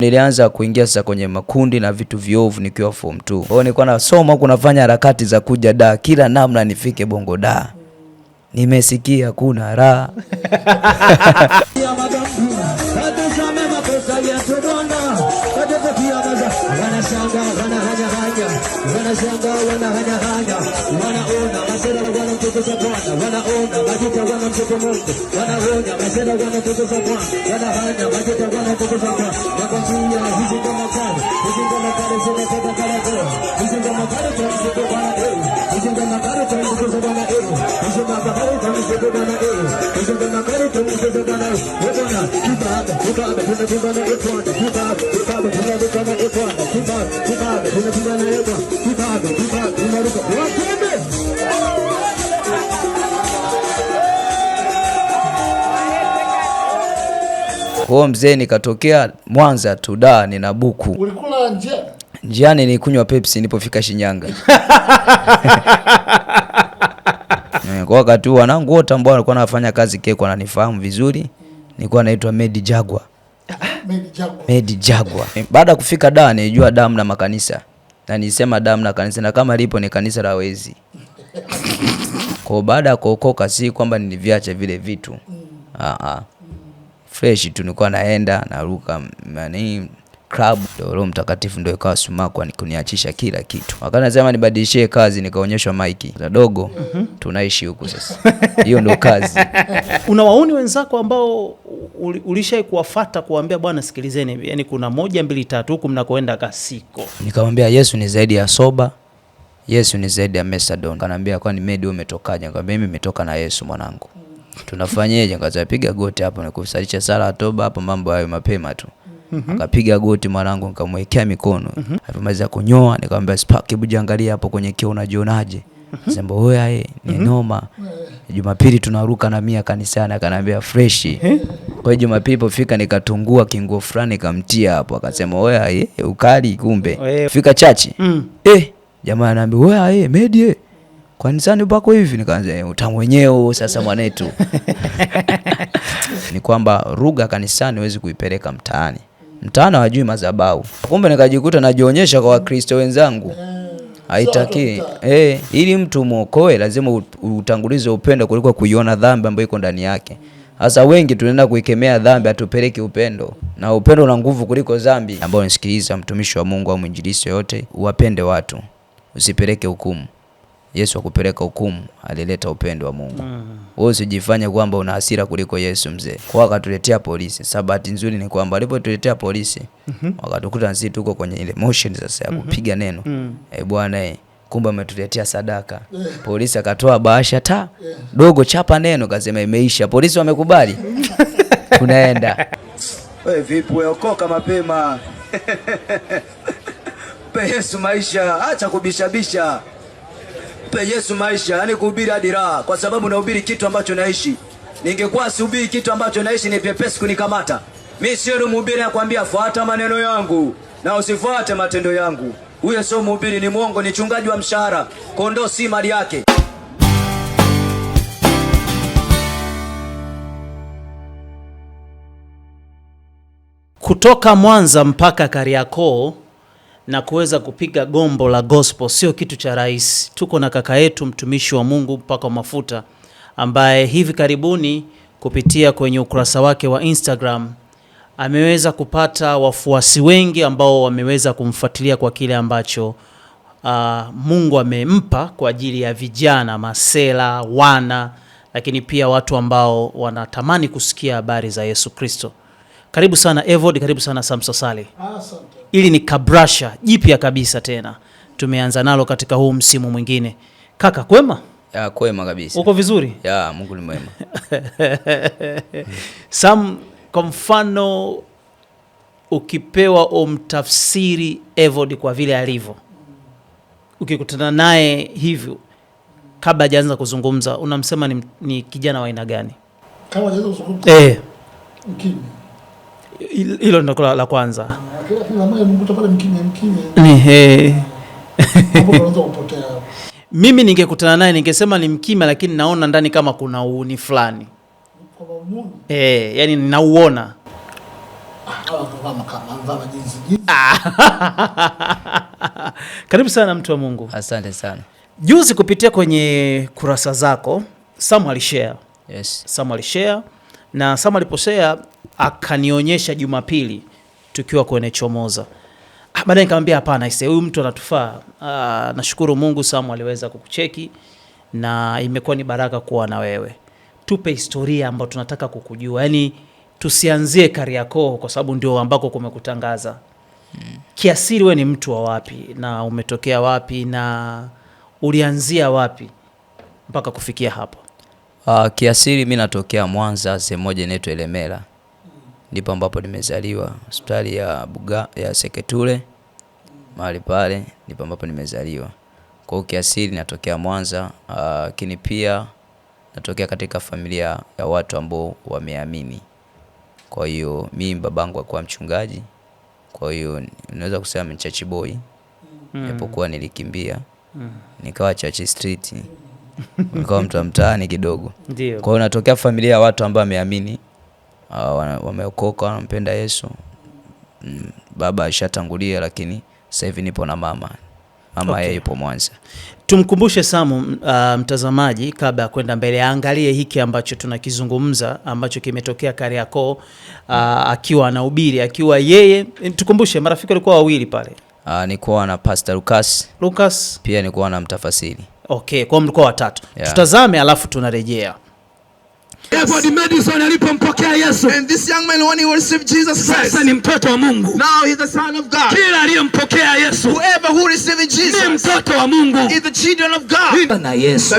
Nilianza kuingia sasa kwenye makundi na vitu viovu nikiwa form 2. Kwa hiyo nilikuwa nasoma huko nafanya harakati za kuja da kila namna nifike Bongo da. Nimesikia kuna raha. Kwa mzee nikatokea Mwanza tu da nina buku. Ulikula njiani nilikunywa Pepsi nilipofika Shinyanga. Kwa wakati wanangu wote ambao walikuwa wanafanya kazi Keko wananifahamu vizuri. Nilikuwa naitwa Medi Jagwa. Medi Jagwa. Baada kufika da nilijua damu na makanisa. Na nilisema damu na kanisa na kama lipo ni kanisa la wezi. Kwa baada ya kuokoka si kwamba niliviacha vile vitu. Fresh tu nilikuwa naenda naruka club Roho Mtakatifu ndio ikawa sumaku kuniachisha kila kitu. Wakati nasema nibadilishie kazi nikaonyeshwa maiki. Dogo tunaishi huku sasa. Hiyo ndio kazi. Unawaoni wenzako ambao ulishai kuwafuata kuambia bwana sikilizeni, yani kuna 1 2 3 huku mnakoenda kasiko. Nikamwambia Yesu ni zaidi ya soba. Yesu ni zaidi ya Methadone. Kanambia kwani Medi umetokaje? Nikamwambia mimi nimetoka na Yesu mwanangu. Tunafanyaje? Nikapiga goti hapo na kusalisha sala toba hapo mambo hayo mapema tu. Akapiga goti mwanangu nikamwekea mikono. Alipomaliza kunyoa nikamwambia Spark hebu jiangalia hapo kwenye kioo unajionaje? Sema wewe ni noma. Jumapili tunaruka na 100 kanisani. Akanambia fresh. Kwa Jumapili ilipofika nikatungua kinguo fulani nikamtia hapo. Akasema wewe ukali kumbe. Fika chachi. Jamaa ananiambia wewe Medi kanisani pako hivi? Nikaanza utamu wenyewe sasa mwanetu. Ni kwamba lugha kanisani huwezi kuipeleka mtaani. Mtaani hawajui madhabahu. Kumbe nikajikuta najionyesha kwa Wakristo wenzangu. Haitaki. Ili mtu muokoe lazima utangulize upendo kuliko kuiona dhambi ambayo iko ndani yake. Sasa wengi tunaenda kuikemea dhambi atupeleke upendo. Na upendo una nguvu kuliko dhambi. Ambao nisikiliza mtumishi wa Mungu au mwinjilisti yote, uwapende watu. Usipeleke hukumu. Yesu akupeleka hukumu, alileta upendo wa Mungu. Wewe usijifanye kwamba una hasira kuliko Yesu mzee. Kwa akatuletea polisi. Sabati nzuri ni kwamba alipotuletea polisi, wakatukuta sisi tuko kwenye ile motion sasa ya kupiga neno. Bwana kumbe ametuletea sadaka. Polisi akatoa bahasha dogo chapa neno kasema imeisha. Polisi wamekubali. Tunaenda. Wewe vipi uokoka mapema? Pe Yesu maisha, acha kubishabisha. Pe Yesu maisha, yani kuhubiri hadi raha kwa sababu nahubiri kitu ambacho naishi. Ningekuwa sihubiri kitu ambacho naishi ni pepesi kunikamata. Mimi sio mhubiri nakwambia fuata maneno yangu na usifuate matendo yangu. Huyo sio mhubiri, ni mwongo, ni chungaji wa mshahara. Kondoo si mali yake. Kutoka Mwanza mpaka Kariakoo na kuweza kupiga gombo la gospel sio kitu cha rahisi. Tuko na kaka yetu mtumishi wa Mungu mpaka mafuta ambaye hivi karibuni kupitia kwenye ukurasa wake wa Instagram ameweza kupata wafuasi wengi ambao wameweza kumfuatilia kwa kile ambacho Mungu amempa kwa ajili ya vijana, masela, wana, lakini pia watu ambao wanatamani kusikia habari za Yesu Kristo. Karibu sana Evod, karibu sana Samson Sale. Asante. Ili ni kabrasha jipya kabisa tena. Tumeanza nalo katika huu msimu mwingine. Kaka kwema? Ya kwema kabisa. Uko vizuri? Ya Mungu ni mwema. Sam, kwa mfano ukipewa umtafsiri Evod kwa vile alivyo. Ukikutana naye hivyo kabla hajaanza kuzungumza unamsema ni kijana wa aina gani? Kama hajaanza kuzungumza. Mkimya. Hilo ndio la kwanza. Kila mara mkuta pale mkimya. Hapo unaanza kupotea. Mimi ningekutana naye ningesema ni mkimya lakini naona ndani kama kuna uuni fulani. Yani ninauona. Karibu sana mtu wa Mungu. Asante sana. Juzi kupitia kwenye kurasa zako Samu alishare. Yes. Samu alishare na Samu aliposhare akanionyesha Jumapili tukiwa kwenye Chomoza. Baadaye nikamwambia hapana, huyu mtu anatufaa. Nashukuru Mungu Samu aliweza kukucheki na imekuwa ni baraka kuwa na wewe. Tupe historia ambayo tunataka kukujua. Yaani tusianzie Kariakoo kwa sababu ndio ambako kumekutangaza. Kiasiri wewe ni mtu wa wapi na umetokea wapi na ulianzia wapi mpaka kufikia hapo? Kiasiri mimi natokea Mwanza, sehemu moja inaitwa Ilemela. Ndipo ambapo nimezaliwa, hospitali ya Seketule. Mahali pale ndipo ambapo nimezaliwa. Kwa hiyo kiasiri natokea Mwanza, lakini pia natokea katika familia ya watu ambao wameamini. Kwa hiyo mimi babangu alikuwa mchungaji. Kwa hiyo unaweza kusema ni church boy. Nilipokuwa nilikimbia nikawa church street. Nikawa mtu wa mtaani kidogo. Ndio. Kwa hiyo natokea familia ya watu ambao wameamini, wameokoka, wanampenda Yesu. Baba alishatangulia lakini sasa hivi nipo na mama. Mama yeye yupo Mwanza. Tumkumbushe Samu mtazamaji kabla ya kwenda mbele aangalie hiki ambacho tunakizungumza ambacho kimetokea Kariakoo, akiwa anahubiri, akiwa yeye, tukumbushe marafiki walikuwa wawili pale. Nilikuwa na Pastor Lucas. Pia nilikuwa na mtafasiri. Okay, kwa mlikuwa watatu. Yeah. Tutazame alafu tunarejea. Everybody Madison alipompokea Yesu. And this young man when he received Jesus Christ. Sasa ni mtoto wa Mungu. Now he's the son of God. Kila aliyempokea Yesu. Whoever who received Jesus. Ni mtoto wa Mungu. Is the children of God. Na Yesu.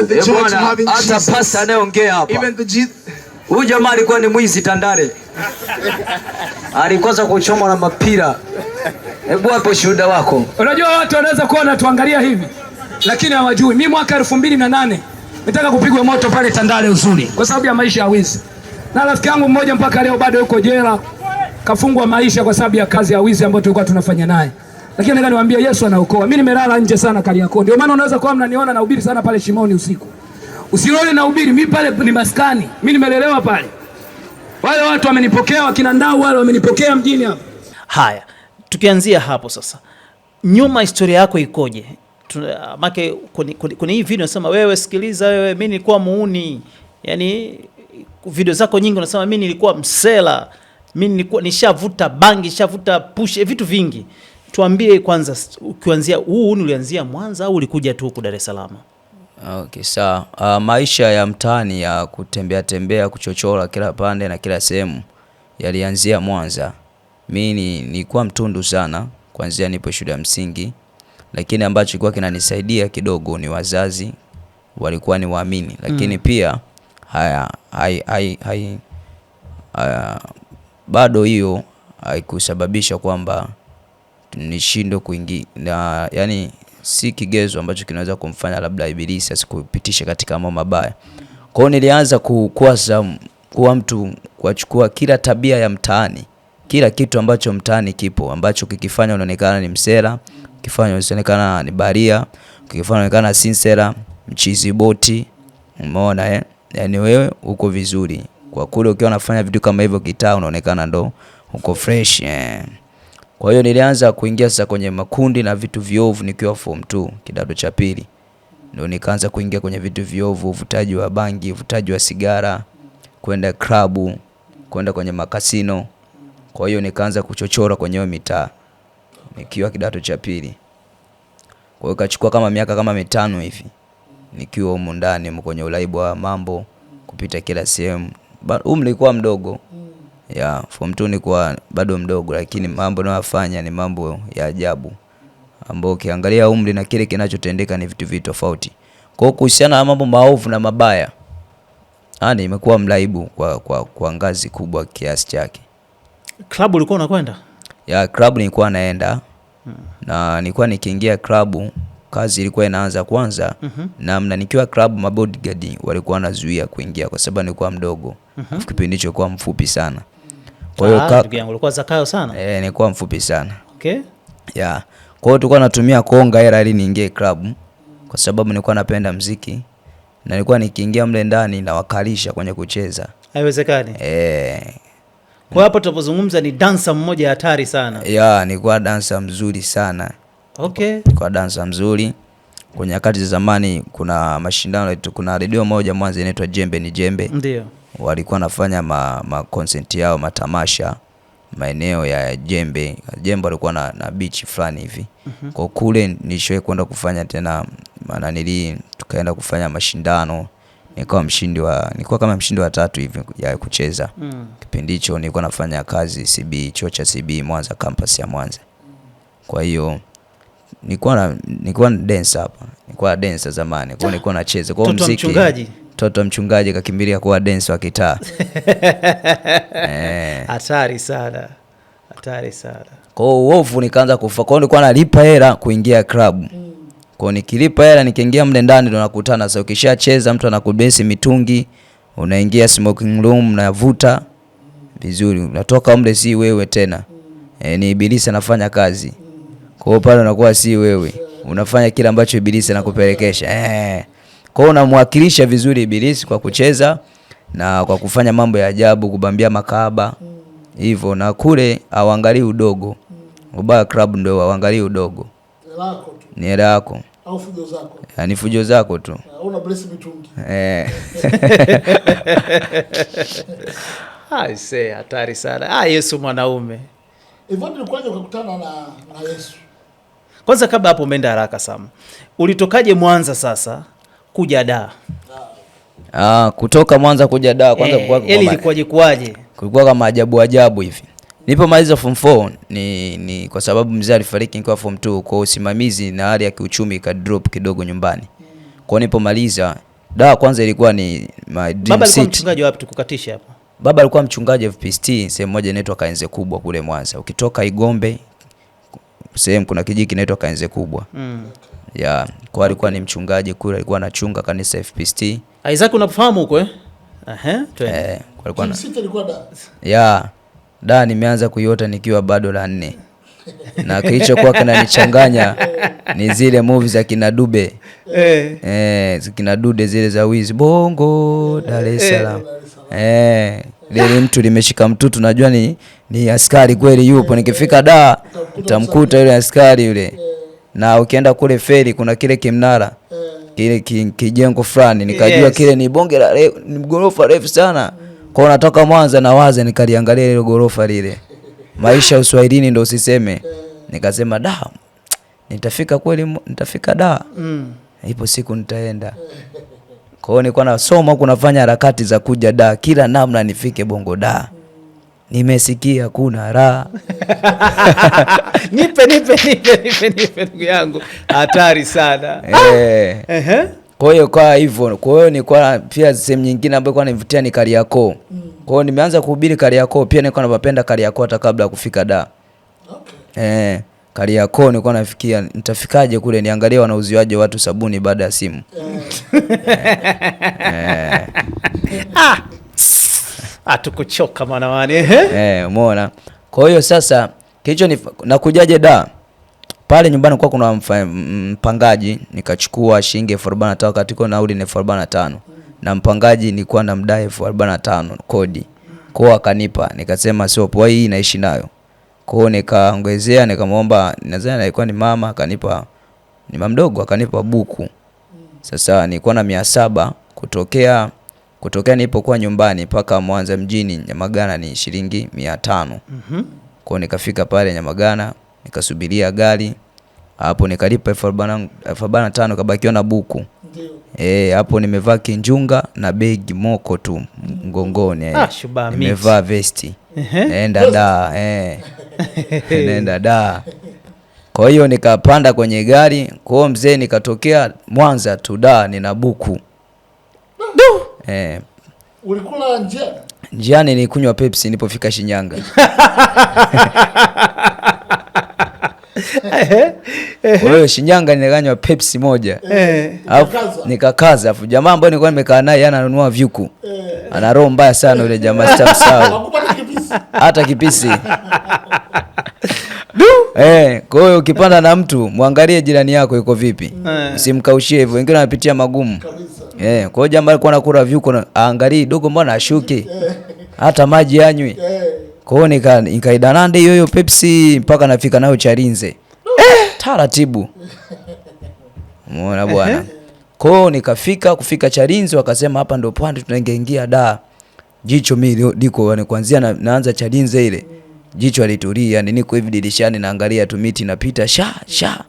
Hata pasta anayeongea hapa. Even the Jesus. Huyu jamaa alikuwa ni mwizi Tandale. Alikosa kuchoma na mapira. Hebu hapo shuhuda wako. Unajua watu wanaweza kuwa wanatuangalia hivi lakini hawajui. Mimi mwaka 2008 nitaka kupigwa moto pale Tandale Uzuri kwa sababu ya maisha ya wizi. Na rafiki yangu mmoja mpaka leo bado yuko jela, kafungwa maisha kwa sababu ya kazi ya wizi ambayo tulikuwa tunafanya naye. Lakini nataka niwaambie Yesu anaokoa. Mimi nimelala nje sana Kariakoo. Ndio maana unaweza kuwa mnaniona nahubiri sana pale Shimoni usiku. Usione nahubiri, mimi pale ni maskani. Mimi nimelelewa pale. Wale watu wamenipokea, wakina Ndau wale wamenipokea mjini hapa. Haya, tukianzia hapo sasa. Nyuma historia yako ikoje? Make kwenye hii video nasema wewe sikiliza wewe, mimi nilikuwa muuni. Yaani video zako nyingi unasema mimi nilikuwa msela. Mimi nilikuwa nishavuta bangi, nishavuta push, vitu vingi. Tuambie kwanza ukianzia ulianzia Mwanza au ulikuja tu huku Dar es Salaam? Okay, sawa. Maisha ya mtaani ya kutembea kuchochora kila pande na kila sehemu yalianzia Mwanza. Mimi nilikuwa mtundu sana kuanzia nipo shule ya msingi. Lakini ambacho kilikuwa kinanisaidia kidogo ni wazazi walikuwa ni waamini. Lakini pia bado hiyo haikusababisha kwamba nishindwe kuingia, yani si kigezo ambacho kinaweza kumfanya labda ibilisi asikupitishe katika mambo mabaya. Kwa hiyo nilianza kuwa mtu kuchukua kila tabia ya mtaani, kila kitu ambacho mtaani kipo ambacho kikifanya unaonekana ni msela, kifanya unaonekana ni baria, kifanya unaonekana sincera, mchizi boti, umeona yani wewe uko vizuri. Kwa kule ukiwa unafanya vitu kama hivyo kitaa unaonekana ndo uko fresh. Kwa hiyo nilianza kuingia sasa kwenye makundi na vitu viovu nikiwa form 2 kidato cha pili. Ndio nikaanza kuingia kwenye vitu viovu, uvutaji wa bangi, uvutaji wa sigara, kwenda klabu, kwenda kwenye makasino. Kwa hiyo nikaanza kuchochora kwenye mitaa nikiwa kidato cha pili. Kwa hiyo kachukua kama miaka kama 5 hivi nikiwa huko ndani kwenye ulaibu wa mambo kupita kila sehemu. Nilikuwa mdogo. Ya form 2 nilikuwa bado mdogo, lakini mambo ninayofanya ni mambo ya ajabu ambao ukiangalia umri na kile kinachotendeka ni vitu tofauti. Kwa hiyo kuhusiana na mambo maovu na mabaya, imekuwa mlaibu kwa ngazi kubwa kiasi chake. Club ulikuwa unakwenda? Ya club nilikuwa naenda. Na nilikuwa nikiingia club, kazi ilikuwa inaanza kwanza. Na nikiwa club mabodyguard walikuwa wanazuia kuingia kwa sababu nilikuwa mdogo. Kipindi hicho kwa mfupi sana. Kwa hiyo ndugu yangu ulikuwa zakayo sana? Nilikuwa mfupi sana. Okay. Ya. Kwa hiyo tulikuwa natumia konga hela ili niingie club kwa sababu nilikuwa napenda muziki na nilikuwa nikiingia mle ndani na wakalisha kwenye kucheza. Haiwezekani. Kwa hapo tunapozungumza ni dancer mmoja hatari sana. Ya, nilikuwa dancer mzuri sana. Okay. Nilikuwa dancer mzuri. Kwa nyakati za zamani kuna mashindano, kuna redio moja Mwanza inaitwa Jembe ni Jembe. Ndio. Walikuwa nafanya ma concert yao, matamasha maeneo ya Jembe. Jembe walikuwa na beach fulani hivi. Kwa kule nishoe kwenda kufanya tena maana tukaenda kufanya mashindano. Nilikuwa kama mshindi wa 3 hivi ya kucheza. Kipindi hicho nilikuwa nafanya kazi CB, chuo cha CB Mwanza, campus ya Mwanza. Kwa hiyo nilikuwa dancer hapa. Nilikuwa dancer zamani. Kwa nilikuwa nacheza kwa muziki. Mtoto mchungaji kakimbilia kuwa dancer wa kitaa. Hatari sana. Hatari sana. Kwa hiyo uovu nikaanza kufa. Kwa hiyo nilikuwa nalipa hela kuingia club. Kwa nikilipa hela nikiingia mle ndani ndo nakutana sasa, ukishacheza mtu anakubesi mitungi, unaingia smoking room unavuta vizuri, unatoka mle si wewe tena. Ni ibilisi anafanya kazi. Kwa hiyo pale unakuwa si wewe, unafanya kile ambacho ibilisi anakupelekesha. Kwa hiyo unamwakilisha vizuri ibilisi kwa kucheza na kwa kufanya mambo ya ajabu, kubambia makahaba hivyo, na kule hawaangalii udogo. Ubaya club ndio hawaangalii udogo. Ni hela yako. Au fujo zako. Ni fujo zako tu. Una bless mitungi. Say hatari sana. Yesu mwanaume. Hivyo nilikuwa ukakutana na Yesu. Kwanza kabla hapo umeenda haraka sana. Ulitokaje Mwanza sasa kuja Dar? Kutoka Mwanza kuja Dar kwanza ilikuwaje kwaje? Kulikuwa kama ajabu hivi. Nilipomaliza form 4 ni kwa sababu mzee alifariki nikiwa form 2, kwa usimamizi na hali ya kiuchumi ka drop kidogo nyumbani. Kwa nilipomaliza Dar kwanza ilikuwa ni my dream city. Baba alikuwa mchungaji wapi tukukatisha hapo? Baba alikuwa mchungaji FPST sehemu moja inaitwa Kaenze Kubwa kule Mwanza. Ukitoka Igombe sehemu kuna kijiji kinaitwa Kaenze Kubwa. Ya, kwa alikuwa ni mchungaji kule, alikuwa anachunga kanisa FPST. Isaac unafahamu huko alikuwa na city ilikuwa Dar. Ya. Dar nimeanza kuiota nikiwa bado la 4. Na kilichokuwa kinanichanganya ni zile movies za kina Dube. Kina Dude zile za wizi Bongo Dar es Salaam. Lile mtu limeshika mtutu, najua ni askari kweli yupo. Nikifika Dar utamkuta yule askari yule. Na ukienda kule feri kuna kile kimnara. Kile kijengo fulani nikajua kile ni bonge la ni gorofa refu sana. Kwa natoka Mwanza na waza nikaliangalia ile gorofa lile. Maisha uswahilini ndo usiseme. Nikasema da, nitafika kweli, nitafika da. Ipo siku nitaenda. Kwa hiyo nilikuwa nasoma huko nafanya harakati za kuja da, kila namna nifike Bongo da. Nimesikia kuna raha. Nipe ndugu yangu. Hatari sana. Kwa hiyo kwa hivyo, kwa hiyo nilikuwa pia sehemu nyingine ambayo kwa nivutia ni Kariakoo. Kwa hiyo nimeanza kuhubiri Kariakoo, pia nilikuwa napenda Kariakoo hata kabla ya kufika Dar. Kariakoo nilikuwa nafikia nitafikaje kule, niangalie wanauziwaje watu sabuni baada ya simu. Tukuchoka mwanawani. Umeona. Kwa hiyo sasa kicho nakujaje Dar? Pale nyumbani kwa kuna mpangaji, nikachukua shilingi 45 wakati kwa nauli ni 45. Na mpangaji nilikuwa namdai 45 kodi. Kwa hiyo akanipa, nikasema sio poa, hii naishi nayo. Kwa hiyo nikaongezea, nikamwomba, nadhani alikuwa ni mama, akanipa, ni mama mdogo, akanipa buku. Sasa nilikuwa na 700 kutokea nilipokuwa nyumbani mpaka Mwanza mjini Nyamagana ni shilingi 500. Kwa hiyo nikafika pale Nyamagana, nikasubiria gari. Hapo nikalipa 45 kabakiwa na buku. Hapo nimevaa kinjunga na begi moko tu mgongoni. Nimevaa vesti. Naenda Dar. Naenda Dar. Kwa hiyo nikapanda kwenye gari, kwa hiyo mzee nikatokea Mwanza tu Dar nina buku. Ulikula njiani? Njiani nilikunywa Pepsi nilipofika Shinyanga. Kwa hiyo Shinyanga nilikanywa Pepsi moja. Nikakaza. Afu jamaa ambaye nilikuwa nimekaa naye ananunua vyuku. Ana roho mbaya sana yule jamaa, sitamsahau. Hata kipisi. Kwa hiyo ukipanda na mtu muangalie jirani yako yuko vipi. Usimkaushie hivyo, wengine wanapitia magumu. Kwa hiyo jamaa alikuwa anakula vyuku, aangalie dogo mbona ashuke. Hata maji yanywi. Kwa hiyo nikaidanande hiyo Pepsi mpaka nafika nayo Chalinze. Taratibu. Umeona bwana. Kwa hiyo kufika Chalinze, wakasema hapa ndio pwani tunaingia da. Jicho mimi liko kuanzia naanza Chalinze ile. Jicho alitulia, yani niko hivi dirishani naangalia tu miti inapita sha.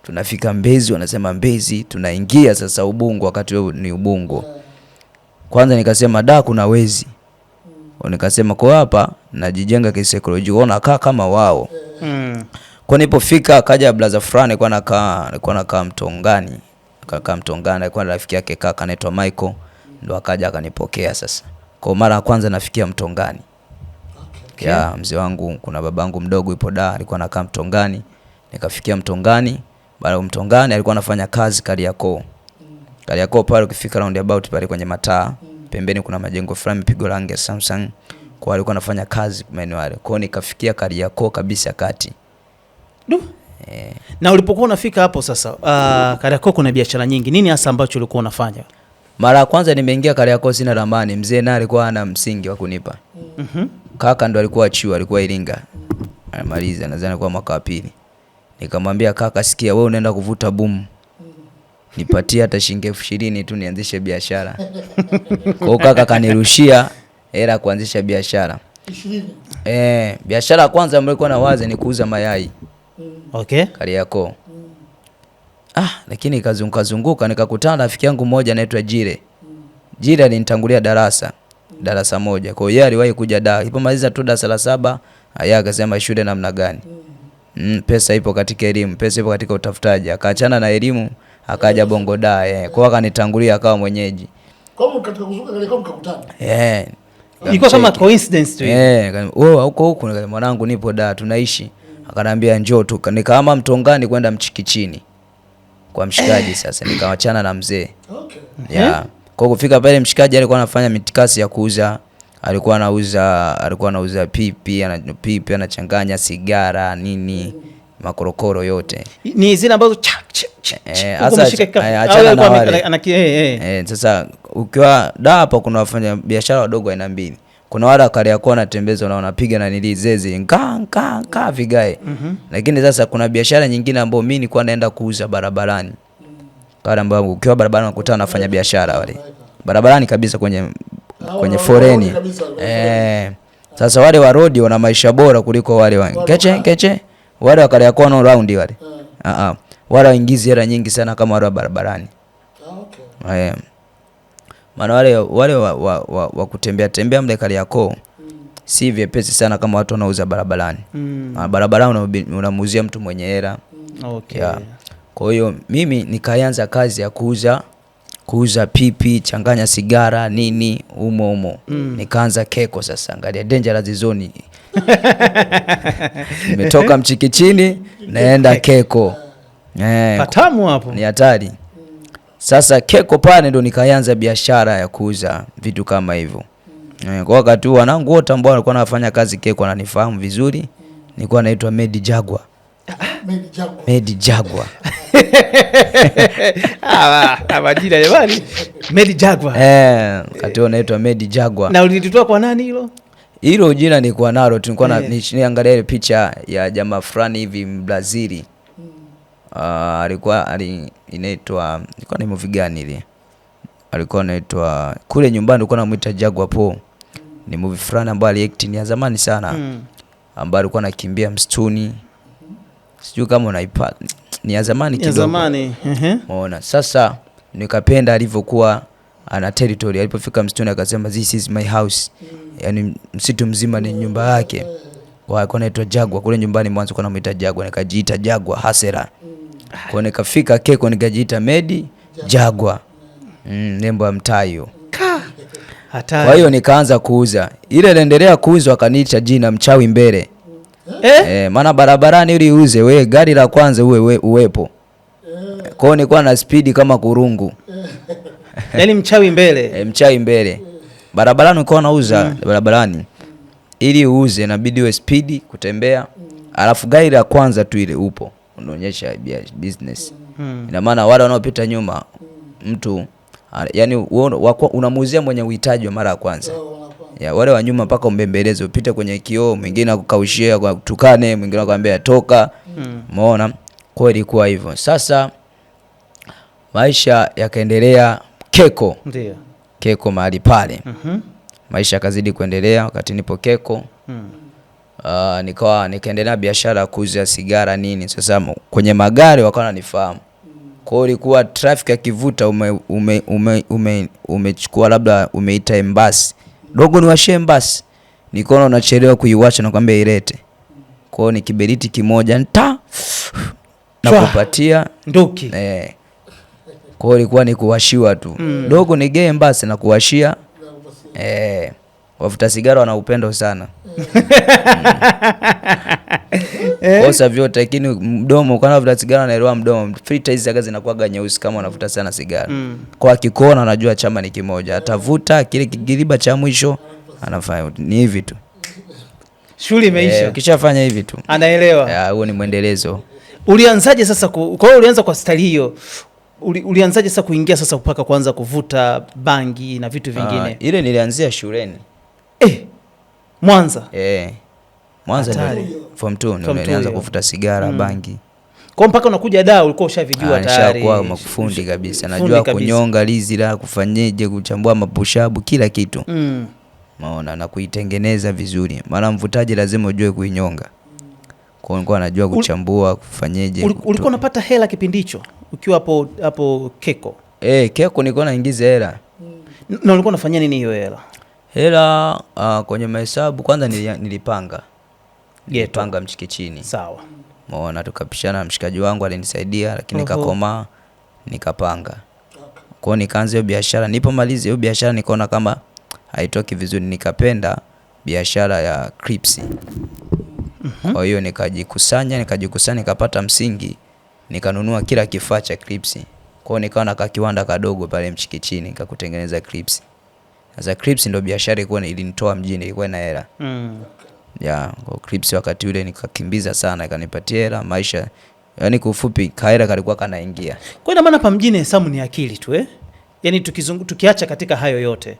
Tunafika Mbezi, wanasema Mbezi, tunaingia sasa Ubungo, wakati ni Ubungo. Kwanza nikasema da kuna wezi. Nikasema kwa hapa najijenga kisaikolojia, ona kaa kama wao. Kwa nilipofika akaja brother fulani alikuwa anakaa Mtongani. Alikuwa rafiki yake kaka anaitwa Michael, ndo akaja akanipokea sasa. Kwa mara ya kwanza nafikia Mtongani. Okay. Ya mzee wangu, kuna babangu mdogo yupo da, alikuwa anakaa Mtongani. Nikafikia Mtongani. Baada ya Mtongani alikuwa anafanya kazi Kariakoo. Kariakoo pale ukifika roundabout pale kwenye mataa, pembeni kuna majengo fulani pigo rangi ya Samsung. Kwa alikuwa anafanya kazi maeneo yale. Kwa nikafikia Kariakoo kabisa kati. Na ulipokuwa unafika hapo sasa, Kariakoo kuna biashara nyingi. Nini hasa ambacho ulikuwa unafanya? Mara ya kwanza nimeingia Kariakoo sina ramani, mzee naye alikuwa ana msingi wa kunipa. Kaka ndo alikuwa chuo, alikuwa Iringa. Anamaliza nadhani alikuwa mwaka wa pili. Nikamwambia kaka, sikia wewe unaenda kuvuta boom. Nipatie hata shilingi 20,000 tu nianzishe biashara. Kwa hiyo kaka kanirushia hela kuanzisha biashara. 20. Biashara ya kwanza nilikuwa na wazi ni kuuza mayai. Okay. Kariakoo. Lakini kazunguka nikakutana na rafiki yangu mmoja anaitwa Jire. Jire alinitangulia darasa moja. Kwa hiyo yeye aliwahi kuja da. Ilipomaliza tu darasa la 7, yeye akasema shule namna gani? Pesa ipo katika elimu, pesa ipo katika utafutaji. Akaachana na elimu, akaja Bongo da. Kwa hiyo akanitangulia akawa mwenyeji. Kwa hiyo katika kuzunguka Kariakoo mkakutana? Ilikuwa kama coincidence tu. Huko mwanangu nipo da tunaishi. Akaniambia njoo tu. Nikaama Mtongani kwenda Mchikichini kwa mshikaji sasa, nikaachana na mzee. Okay. Kwa kufika pale mshikaji alikuwa anafanya mitikasi ya kuuza, alikuwa anauza pipi, anachanganya sigara nini, makorokoro yote. Ni zile ambazo achana na wale. Sasa ukiwa da hapa kuna wafanya biashara wadogo aina mbili. Kuna wale Kariakoo wanatembeza na wanapiga na nilizeze nka vigae. Lakini sasa kuna biashara nyingine ambayo mimi nilikuwa naenda kuuza barabarani. Pale ambapo ukiwa barabarani unakutana na wafanya biashara wale. Barabarani kabisa kwenye foreni. Sasa wale wa road wana maisha bora kuliko wale wa keche. Wale wa Kariakoo no round wale. Wale waingizi hela nyingi sana kama wale wa barabarani. Okay. Maana wale wa kutembea mle Kariakoo si vyepesi sana kama watu wanauza barabarani. Barabarani unamuuzia mtu mwenye hela. Okay. Kwa hiyo mimi nikaanza kazi ya kuuza pipi, changanya sigara nini umo. Nikaanza keko sasa, angalia Dangerous Zone. Nimetoka Mchikichini naenda keko. Patamu hapo. Ni hatari. Sasa keko pale ndo nikaanza biashara ya kuuza vitu kama hivyo. Kwa wakati huo wanangu wote ambao walikuwa wanafanya kazi keko wananifahamu vizuri. Nilikuwa naitwa Medi Jaguar. Medi Jaguar. Majina jamani. Medi Jaguar. Wakati huo naitwa Medi Jaguar. Na ulitoa kwa nani hilo? Hilo jina nilikuwa nalo, tulikuwa niangalia ile picha ya jamaa fulani hivi Brazili. Alikuwa inaitwa ni movie gani ile? Alikuwa anaitwa kule nyumbani alikuwa anamuita Jaguar Po. Ni movie fulani ambayo aliact ni ya zamani sana. Ambayo alikuwa anakimbia msituni. Sijui kama unaipata. Ni ya zamani kidogo. Ya zamani. Umeona. Sasa nikapenda alivyokuwa ana territory. Alipofika msituni akasema this is my house. Yaani msitu mzima ni nyumba yake. Kwa hiyo anaitwa Jaguar. Kule nyumbani mwanzo kuna anamuita Jaguar, nikajiita Jaguar Hasera. Kwa nikafika keko nikajiita Medi Jaguar. Nembo ya mtaa hiyo. Hatari. Kwa hiyo nikaanza kuuza. Ile iliendelea kuuzwa akaniita jina mchawi mbele. Maana barabarani ili uuze wewe gari la kwanza uwepo. Kwa hiyo nilikuwa na speed kama kurungu. Yaani mchawi mbele. Mchawi mbele. Barabarani uko nauza barabarani. Ili uuze inabidi uwe speed kutembea. Alafu gari la kwanza tu ile upo. Unaonyesha business. Ina maana wale wanaopita nyuma mtu yani unamuuzia mwenye uhitaji wa mara ya kwanza. Ya, wale wa nyuma mpaka umbembeleze, upite kwenye kioo, mwingine akukaushia kwa kutukane, mwingine akwambia toka. Umeona? Kwa ilikuwa hivyo. Sasa maisha yakaendelea Keko. Ndio. Keko mahali pale. Maisha yakazidi kuendelea wakati nipo Keko. Nikaendelea biashara ya kuuza sigara nini. Sasa kwenye magari wakawa wananifahamu. Kwa hiyo ilikuwa traffic ya kivuta umechukua labda umeita embasi. Dogo niwashe embasi. Nikaona unachelewa kuiwacha na kwambia ilete. Kwa hiyo ni kiberiti kimoja nta na kupatia nduki. Kwa hiyo ilikuwa ni kuwashiwa tu. Dogo ni gay embasi na kuwashia. Wavuta sigara wana upendo sana. Kosa vyote, lakini mdomo kwa navuta sigara naelewa mdomo. Filter hizi zaga zinakuwa nyeusi kama unavuta sana sigara. Kwa akikona anajua chama ni kimoja. Atavuta kile kigiriba cha mwisho anafanya ni hivi tu. Shughuli imeisha. Ukishafanya hivi tu. Anaelewa. Huo ni mwendelezo. Ulianzaje sasa kwa hiyo ulianza kwa style hiyo? Ulianzaje sasa kuingia sasa mpaka kuanza kuvuta bangi na vitu vingine? Ile nilianzia shuleni. Mwanza. Mwanza ndio form 2 ndio nilianza kuvuta sigara, bangi. Kwa mpaka unakuja da ulikuwa ushavijua tayari. Nishakuwa mafundi kabisa. Najua kunyonga lizi la kufanyeje, kuchambua mapushabu, kila kitu. Maona na kuitengeneza vizuri. Maana mvutaji lazima ujue kuinyonga. Kwa hiyo nilikuwa najua kuchambua, kufanyeje. Ulikuwa unapata hela kipindi hicho ukiwa hapo Keko? Keko nilikuwa naingiza hela. Na ulikuwa unafanya nini hiyo hela? Hela kwenye mahesabu kwanza nilipanga. Nilipanga mchikichini. Sawa. Maona tukapishana, mshikaji wangu alinisaidia lakini nikakoma nikapanga. Kwa hiyo nikaanza hiyo biashara. Nilipomaliza hiyo biashara nikaona kama haitoki vizuri, nikapenda biashara ya clips. Kwa hiyo nikajikusanya nikapata msingi, nikanunua kila kifaa cha clips. Kwa hiyo nikawa na kiwanda kadogo pale mchikichini nikakutengeneza clips. Sasa clips ndio biashara ilinitoa mjini, ilikuwa na hela. Kwa clips wakati ule nikakimbiza sana, ikanipatia hela maisha. Yaani kwa ufupi kaera kalikuwa kanaingia. Kwa ina maana pa mjini hesabu ni akili tu Yaani tukiacha katika hayo yote.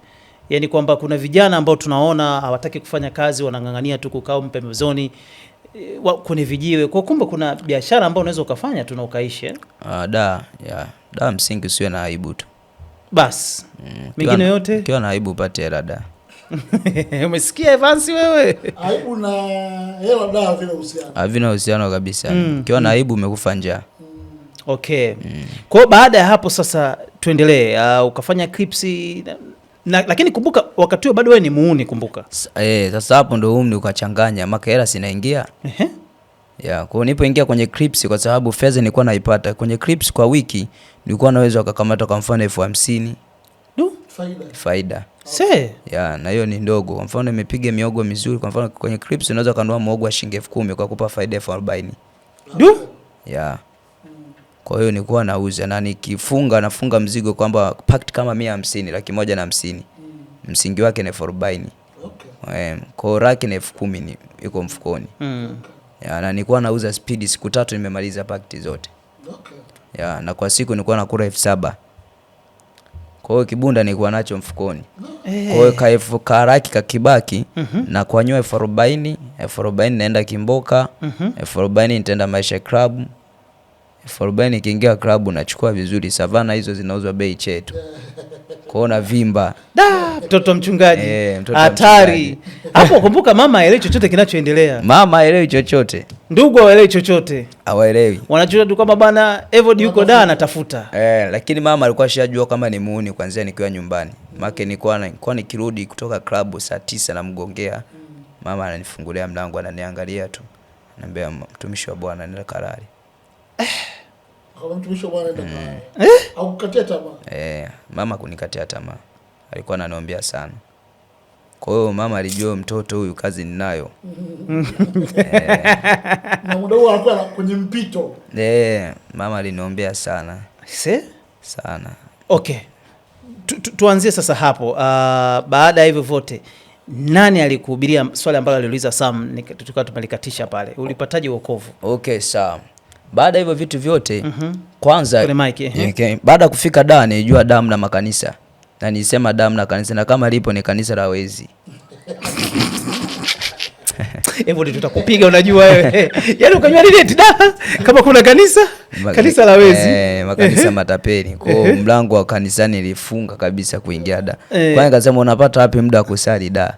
Yaani kwamba kuna vijana ambao tunaona hawataki kufanya kazi, wanang'ang'ania tu kukaa pembezoni kwenye vijiwe. Kwa kumbe kuna biashara ambayo unaweza ukafanya tu na ukaishi. Da msingi usiwe na aibu tu. Bas. Mengine yote ukiwa na aibu upate hela da. Umesikia Evans wewe? Aibu na hela da havina uhusiano. Havina uhusiano kabisa. Ukiwa na aibu umekufa njaa. Okay. Kwa baada ya hapo sasa tuendelee. Ukafanya clips lakini kumbuka wakati huo bado wewe ni muuni, kumbuka. Sasa hapo ndo umni ukachanganya, maka hela sinaingia. Kwa hiyo nilipoingia kwenye clips, kwa sababu fedha nilikuwa naipata kwenye clips kwa wiki, nilikuwa naweza kukamata kwa mfano 50,000. Faida. Na hiyo ni ndogo. Kwa mfano nimepiga miogo mizuri, kwa mfano kwenye clips unaweza kununua muogo wa shilingi 10,000 kwa kupa faida 40,000. Kwa hiyo nilikuwa nauza na nafunga mzigo kwamba packed kama 150, 150. Msingi wake ni 40,000. Kwa hiyo raki ni 10,000 iko mfukoni. Na nilikuwa nauza speed, siku 3 nimemaliza packed zote. Na kwa siku nilikuwa nakula 7,000. Kwa hiyo kibunda nilikuwa nacho mfukoni. Kwa hiyo karaki kakibaki na kuanywa 40,000 naenda Kimboka, 40,000 nitaenda Maisha Club. 40,000 nikiingia club nachukua vizuri, savana hizo zinauzwa bei chetu. Kuona vimba. Mtoto mchungaji. Hatari. Hapo kumbuka mama haelewi chochote kinachoendelea. Mama haelewi chochote. Ndugu hawaelewi chochote. Hawaelewi. Wanajua tu kama bana Evod yuko da anatafuta. Lakini mama alikuwa shajua kama ni muuni kwanza nikiwa nyumbani. Maana nilikuwa nikirudi kutoka club saa 9 na mgongea. Mama ananifungulia mlango, ananiangalia tu. Ananiambia mtumishi wa Bwana nenda kalali. Kwa mtumishi wa Bwana nenda kalali. Au kukatia tamaa? Mama kunikatia tamaa. Alikuwa ananiambia sana. Kwa hiyo mama alijua mtoto huyu kazi ninayo. Na muda huo alikuwa kwenye mpito. Mama aliniombea sana. Sana. Okay. Tuanzie sasa hapo. Baada ya hivyo vote, nani alikuhubiria swali ambalo aliuliza Sam tukawa tumelikatisha pale? Ulipataje wokovu? Okay, sawa. Baada hivyo vitu vyote, kwanza baada kufika da nilijua damu na makanisa. Na nilisema damu na kanisa, na kama lipo ni kanisa la Wezi. Hebu tutakupiga unajua wewe. Yaani ukanywa nini da? Kama kuna kanisa la wezi. Makanisa matapeli. Kwa mlango wa kanisani nilifunga kabisa kuingia da. Kwani nikasema unapata wapi muda wa kusali da?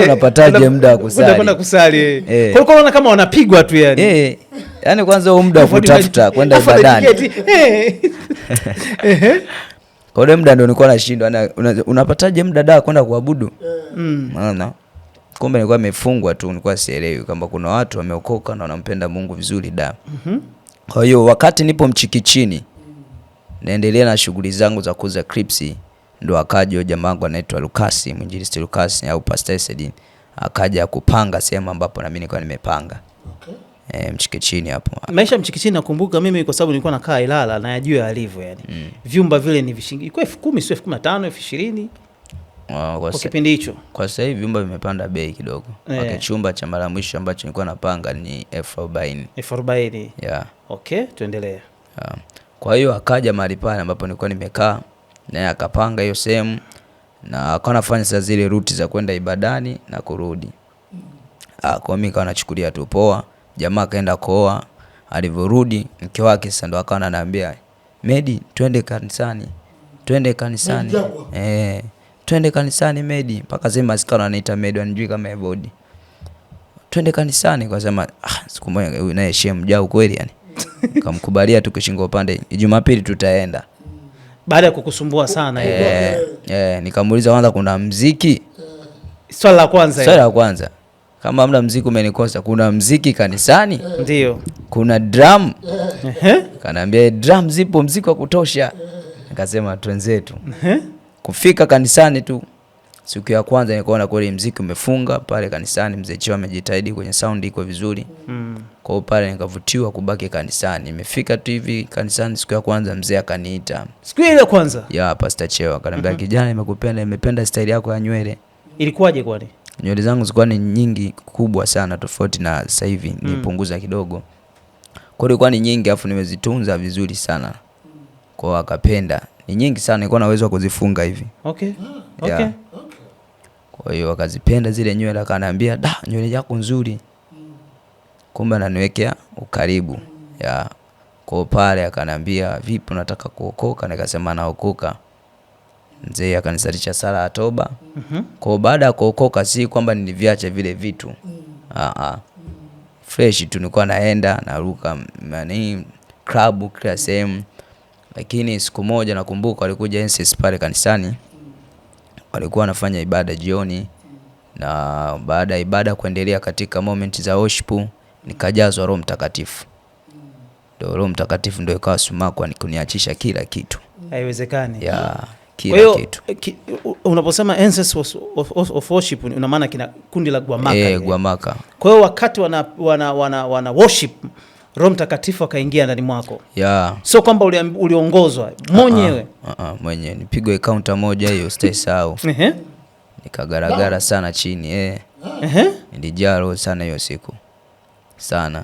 Unapataje muda wa kusali? Kwenda kusali. Kwa hiyo unaona kama wanapigwa tu yani. Yaani kwanza huo muda wa kutafuta kwenda ibadani. Kwa ule muda ndio nilikuwa nashindwa. Unapataje muda da kwenda kuabudu? Maana kumbe nilikuwa nimefungwa tu, nilikuwa sielewi kwamba kuna watu wameokoka na wanampenda Mungu vizuri da. Kwa hiyo wakati nipo Mchikichini naendelea na shughuli zangu za kuuza clips, ndo akaja jamaa wangu anaitwa Lucas, mwinjilisti Lucas au Pastor Esedin, akaja kupanga sehemu ambapo na mimi nilikuwa nimepanga. Mchikichini hapo. Maisha Mchikichini nakumbuka mimi kwa sababu nilikuwa nakaa Ilala na yajua alivyo yani. Vyumba vile ni vishingi. Kwa 10,000, sio 15,000, 20,000. Kwa kipindi hicho. Kwa sasa hivi vyumba vimepanda bei kidogo. Kwa chumba cha mara mwisho ambacho nilikuwa napanga ni 40,000. 40,000. Yeah. Okay, tuendelee. Kwa hiyo akaja mahali pale ambapo nilikuwa nimekaa, naye akapanga hiyo sehemu na akawa anafanya sasa zile ruti za kwenda ibadani na kurudi. Kwa mimi kawa nachukulia tu poa. Jamaa kaenda kuoa, alivyorudi mke wake sasa ndo akawa ananiambia, "Medi, twende kanisani." Twende kanisani. Twende kanisani Medi. Mpaka sema asikana anaita Medi, anijui kama Evodi. Twende kanisani kwa sema siku moja huyu naye shemu jao kweli yani. Nikamkubalia tu kishingo upande, Jumapili tutaenda. Baada ya kukusumbua sana nikamuuliza kwanza kuna muziki? Swali la kwanza. Kama hamna muziki umenikosa, kuna muziki kanisani? Ndio. Kuna drum? Kanaambia drum zipo, muziki wa kutosha. Nikasema twenzetu. Kufika kanisani tu siku ya kwanza nikaona kweli muziki umefunga pale kanisani, mzee Cheo amejitahidi kwenye sound iko vizuri. Kwa hiyo pale nikavutiwa kubaki kanisani. Nimefika tu hivi kanisani siku ya kwanza, mzee akaniita. Siku ile kwanza? Ya Pastor Cheo akaniambia, "Kijana, nimependa style yako ya nywele." Ilikuwaje kwani? Nywele zangu zilikuwa ni nyingi kubwa sana tofauti na sasa hivi, nipunguza kidogo. Kwa hiyo ilikuwa ni nyingi afu nimezitunza vizuri sana. Kwa hiyo akapenda. Ni nyingi sana, nilikuwa na uwezo wa kuzifunga hivi. Okay. Kwa hiyo akazipenda zile nywele, akaniambia, "Da, nywele yako nzuri." Kumbe ananiwekea ukaribu. Kwa pale akaniambia, "Vipi unataka kuokoka?" Nikasema naokoka. Mzee akanisalisha sala ya toba. Kwa baada ya kuokoka si kwamba niliviacha vile vitu. Fresh tu nilikuwa naenda naruka club kila sehemu. Lakini siku moja nakumbuka walikuja NSS pale kanisani. Walikuwa wanafanya ibada jioni, na baada ya ibada kuendelea katika moment za worship nikajazwa Roho Mtakatifu. Ndio Roho Mtakatifu ndio ikawa sumakwa kuniachisha kila kitu. Haiwezekani. Kila kitu. Unaposema ancestors of worship una maana kina kundi la Gwamaka. Gwamaka. Kwa hiyo wakati wana worship Roho Mtakatifu akaingia ndani mwako. Sio kwamba uliongozwa mwenyewe. Mwenyewe. Nipigwe counter moja hiyo sitaisahau. Nikagaragara sana chini. Nilijaa roho sana hiyo siku. Sana.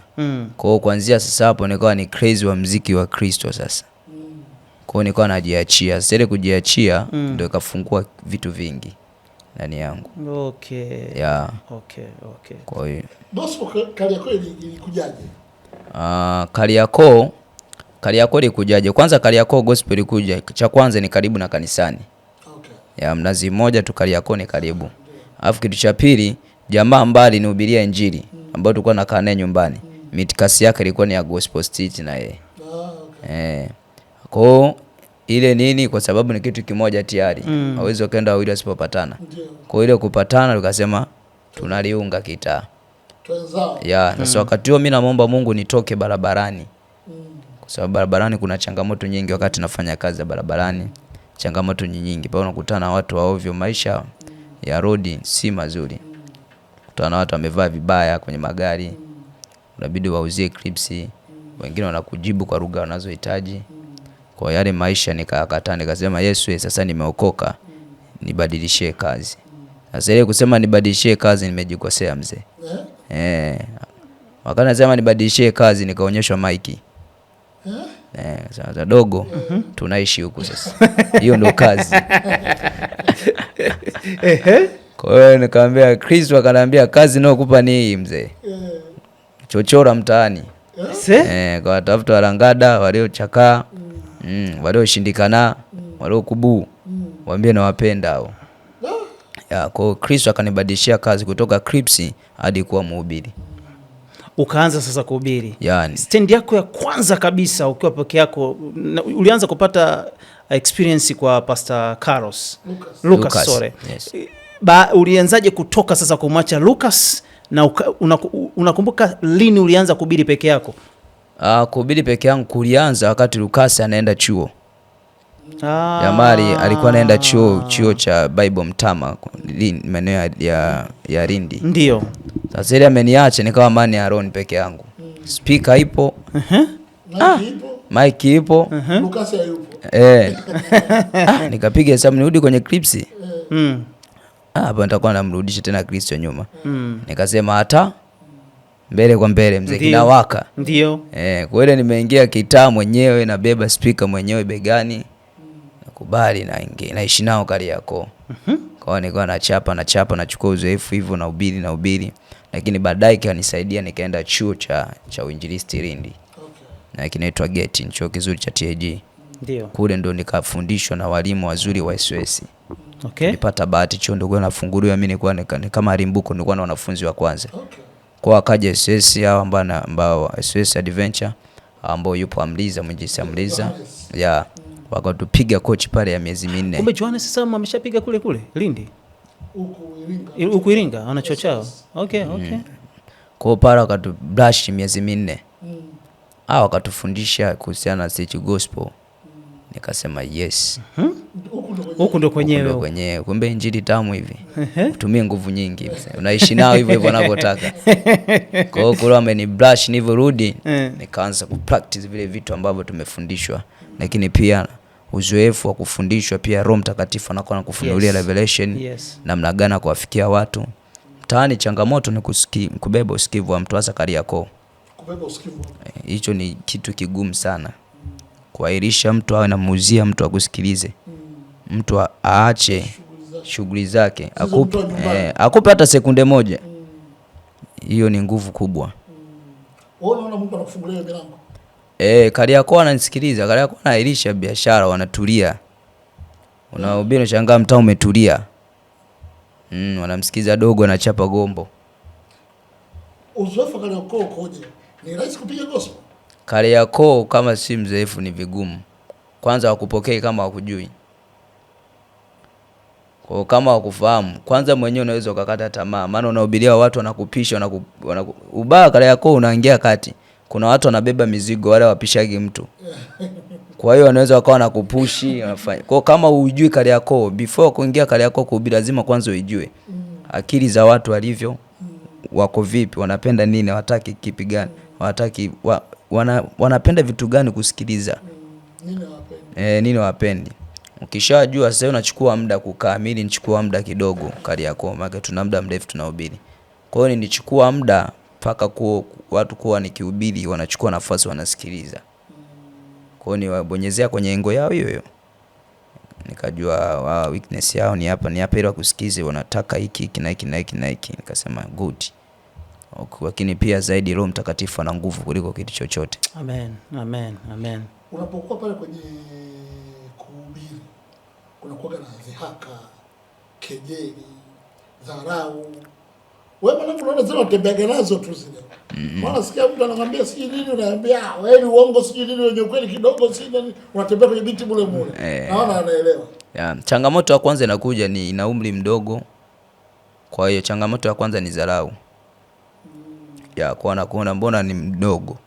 Kwa hiyo kuanzia sasa hapo nikawa ni crazy wa muziki wa Kristo sasa. Kwa hiyo nilikuwa najiachia. Sasa ile kujiachia ndio ikafungua vitu vingi ndani yangu. Okay. Okay. Kwa hiyo gospel Kariakoo ilikujaje? Kariakoo ilikujaje? Kwanza Kariakoo gospel ilikuja. Cha kwanza ni karibu na kanisani. Mnazi mmoja tu Kariakoo ni karibu. Alafu kitu cha pili, jamaa mbali nihubiria injili ambao tulikuwa nakaa naye nyumbani. Mitikasi yake ilikuwa ni ya gospel street na yeye. Kwa ile nini, kwa sababu ni kitu kimoja tayari. Hawezi kaenda wawili wasipopatana. Kwa ile kupatana tukasema tunaliunga kitaa. Sasa wakati huo mimi naomba Mungu nitoke barabarani. Kwa sababu barabarani kuna changamoto nyingi wakati nafanya kazi za barabarani. Changamoto nyingi. Pale unakutana na watu wa ovyo, maisha ya road si mazuri. Kutana na watu wamevaa vibaya kwenye magari. Unabidi wauzie clips. Wengine wanakujibu kwa lugha wanazohitaji. Kwa yale maisha nikakataa, nikasema Yesu, sasa nimeokoka, nibadilishie kazi. Sasa ile kusema nibadilishie kazi nimejikosea mzee. Wakati nasema nibadilishie kazi nikaonyeshwa maiki. Sasa dogo tunaishi huku sasa. Hiyo ndo kazi. Kwa hiyo nikamwambia Kristo akaniambia kazi nayokupa ni hii mzee. Chochora mtaani. Kwa tafuta warangada waliochakaa, walioshindikana, waliokubuu. Waambie nawapenda hao. Kwa hiyo Kristo akanibadilishia kazi kutoka Crips hadi kuwa mhubiri. Ukaanza sasa kuhubiri. Yani stand yako ya kwanza kabisa ukiwa peke yako ulianza kupata experience kwa Pastor Carlos Lucas sorry. Yes. Ulianzaje kutoka sasa kumwacha Lucas na unakumbuka lini ulianza kuhubiri peke yako? Kuhubiri peke yangu kulianza wakati Lucas anaenda chuo. Jamari alikuwa anaenda chuo cha Bible Mtama maeneo ya Lindi. Ndio. Sasa ile ameniacha nikawa Mani Aaron peke yangu. Speaker ipo. Mic ipo. Lucas hayupo. Nikapiga hesabu nirudi kwenye Crips. Hapo nitakuwa namrudisha tena Kristo nyuma. Nikasema hata mbele kwa mbele mzee kinawaka. Ndio. Kwa ile nimeingia kitaa mwenyewe nabeba speaker mwenyewe begani. Nakubali naishi nao Kariakoo. Kwa hiyo nilikuwa nachukua uzoefu hivyo na ubiri. Lakini baadaye kanisaidia nikaenda chuo cha uinjilisti Lindi. Na kinaitwa Gate, chuo kizuri cha TAG. Ndio. Kule ndo nikafundishwa na walimu wazuri wa SOS. Nilipata bahati chuo ndio nafunguliwa mimi nilikuwa kama limbuko nilikuwa na wanafunzi wa kwanza. Kwa akaja SOS hao ambao SOS Adventure ambao yupo Amliza Amliza. Wakatupiga coach pale ya miezi 4. Kumbe Johannes sasa ameshapiga kule Lindi. Huku Iringa anachochao. Okay. Kwa pale wakatubrush miezi 4. Wakatufundisha kuhusiana na City Gospel. Nikasema yes. Huku ndo kwenyewe. Kumbe injili tamu hivi. Utumie nguvu nyingi. Unaishi nao hivyo wanavyotaka. Kwa hiyo kule amenibrush nilivyorudi nikaanza kupractice vile vitu ambavyo tumefundishwa. Lakini pia uzoefu wa kufundishwa pia Roho Mtakatifu anakuwa anakufunulia revelation namna gani kuwafikia watu. Mtaani changamoto ni kubeba usikivu wa mtu hasa Kariakoo. Kubeba usikivu. Hicho ni kitu kigumu sana. Kuahirisha mtu awe namuzia mtu akusikilize. Mtu aache shughuli zake akupe hata sekunde moja. Hiyo ni nguvu kubwa. Unaona Mungu anakufungulia milango. Kariakoo ananisikiliza, Kariakoo anaahirisha biashara wanatulia. Unahubiri shangaa mtaa umetulia. Wanamsikiza dogo anachapa gombo. Uzoefu Kariakoo ukoje? Ni rahisi kupiga gospel? Kariakoo kama si mzoefu ni vigumu. Kwanza wakupokee kama wakujui. Kwa kama wakufahamu, kwanza mwenyewe unaweza ukakata tamaa. Maana unahubiria watu wanakupisha ubaya Kariakoo unaingia kati. Kuna watu wanabeba mizigo wale wapishagi mtu. Kwa hiyo wanaweza wakawa nakupushi wanafanya. Kwa kama hujui Kariakoo, before kuingia Kariakoo kuhubiri lazima kwanza uijue. Akili za watu walivyo, wako vipi, wanapenda nini, hawataki kipi gani, hawataki wanapenda vitu gani kusikiliza. Nini wapendi. Ukishajua sasa unachukua muda kukaa, mimi nichukua muda kidogo Kariakoo, maana tuna muda mrefu tunahubiri. Kwa hiyo nilichukua muda mpaka watu kuwa nikihubiri wanachukua nafasi wanasikiliza. Kwa hiyo niwabonyezea kwenye engo yao hiyo. Nikajua weakness yao ni hapa ili kusikize wanataka hiki na hiki. Nikasema good. Lakini pia zaidi Roho Mtakatifu ana nguvu kuliko kitu chochote. Amen. Unapokuwa pale kwenye kuhubiri kunakuwa na dhihaka, kejeli, dharau. Wewe mwanangu unaona zile utembeaga nazo tu zile. Maana sikia mtu anakuambia si nini unaambia wewe uongo si nini wenye kweli kidogo si nini unatembea kwenye biti mule. Naona anaelewa. Changamoto ya kwanza inakuja ni ina umri mdogo. Kwa hiyo changamoto ya kwanza ni dharau. Kuona mbona ni mdogo.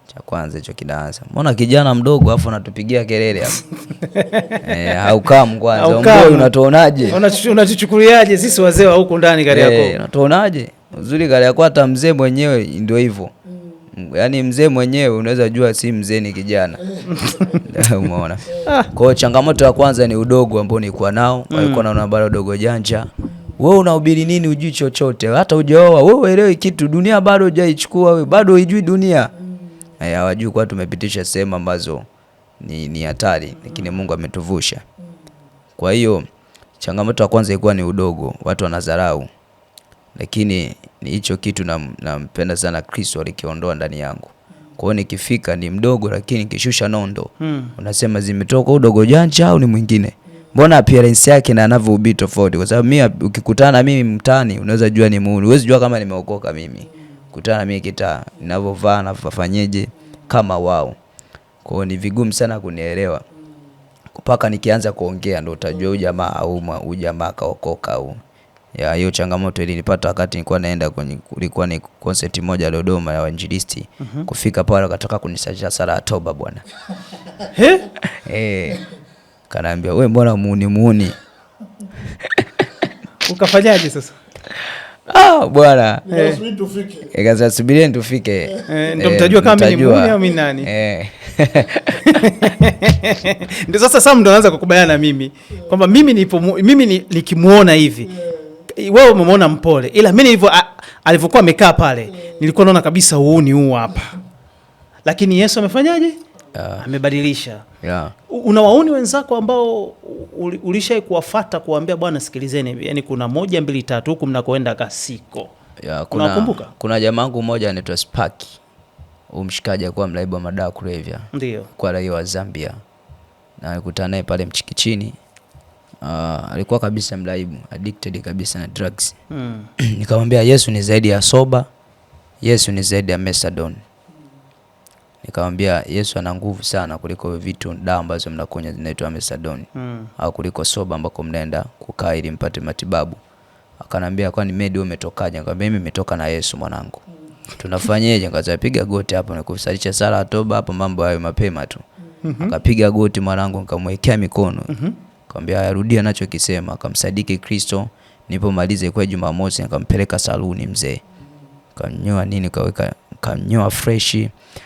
Cha kwanza hicho kinaanza. Mbona kijana mdogo afu anatupigia kelele hapa. Haukamu kwanza. Mbona unatuonaje? Unachukuliaje sisi wazee wa huko ndani Kariakoo? Unatuonaje? Uzuri Kariakoo hata mzee mwenyewe ndio hivyo. Yaani mzee mwenyewe unaweza jua si mzee ni kijana. Umeona? Kwa hiyo changamoto ya kwanza ni udogo ambao nilikuwa nao. Walikuwa naona bado dogo janja. Wewe unahubiri nini hujui chochote? Hata hujaoa, wewe uelewi kitu. Dunia bado hujaichukua wewe. Bado hujui dunia. hawajui kwa tumepitisha sehemu ambazo ni hatari, lakini Mungu ametuvusha. Kwa hiyo changamoto ya kwanza ilikuwa ni udogo, watu wanadharau. Lakini ni hicho kitu nampenda sana Kristo alikiondoa ndani yangu. Kwa hiyo nikifika ni mdogo, lakini kishusha nondo. Unasema zimetoka udogo janja au ni mwingine. Mbona appearance yake na anavyohubiri tofauti? Kwa sababu mimi ukikutana na mimi mtaani unaweza jua ni muuni. Huwezi jua kama nimeokoka mimi. Kutana na mimi kitaa, ninavyovaa na fafanyeje kama wao. Kwa hiyo ni vigumu sana kunielewa. Mpaka nikianza kuongea ndio utajua huyu jamaa au huyu jamaa kaokoka au. Ya hiyo changamoto ilinipata wakati nilikuwa naenda kulikuwa ni concert moja Dodoma ya Wainjilisti. Kufika pale akataka kunisajisha sala ya toba bwana. Kanaambia wewe mbona muuni. Ukafanyaje sasa? Bwana. Subiri tufike. Ikaanza subiri tufike. Ndio mtajua kama mimi ni muuni au mimi nani. Ndio sasa ndo anaanza kukubaliana na mimi kwamba mimi nikimuona hivi. Wewe umemwona mpole, ila mimi alivyokuwa amekaa pale nilikuwa naona kabisa uuni huu hapa. Lakini Yesu amefanyaje? Amebadilisha. Unawauni wenzako ambao ulishai kuwafuata kuambia bwana sikilizeni, yani kuna 1 2 3 huku mnakoenda kasiko. Unakumbuka? Kuna jamaa wangu mmoja anaitwa Sparky. Umshikaji alikuwa mraibu wa madawa kulevya. Ndio. Kwa raia wa Zambia. Na nilikutana naye pale Mchikichini. Alikuwa kabisa mraibu, addicted kabisa na drugs. Nikamwambia Yesu ni zaidi ya soba. Yesu ni zaidi ya methadone. Nikamwambia Yesu ana nguvu sana kuliko vitu dawa ambazo mnakunywa zinaitwa methadone. Au kuliko soba ambako mnaenda kukaa ili mpate matibabu. Akanambia kwani medi umetokaje? Nikamwambia mimi nimetoka na Yesu mwanangu. Tunafanyaje? Nikapiga goti hapo na kusalisha sala ya toba hapo, mambo hayo mapema tu. Akapiga goti mwanangu, nikamwekea mikono. Nikamwambia arudia anachokisema, akamsadiki Kristo. Nilipomaliza kwa Jumamosi nikampeleka saluni mzee. Kanyoa nini kanyoa fresh.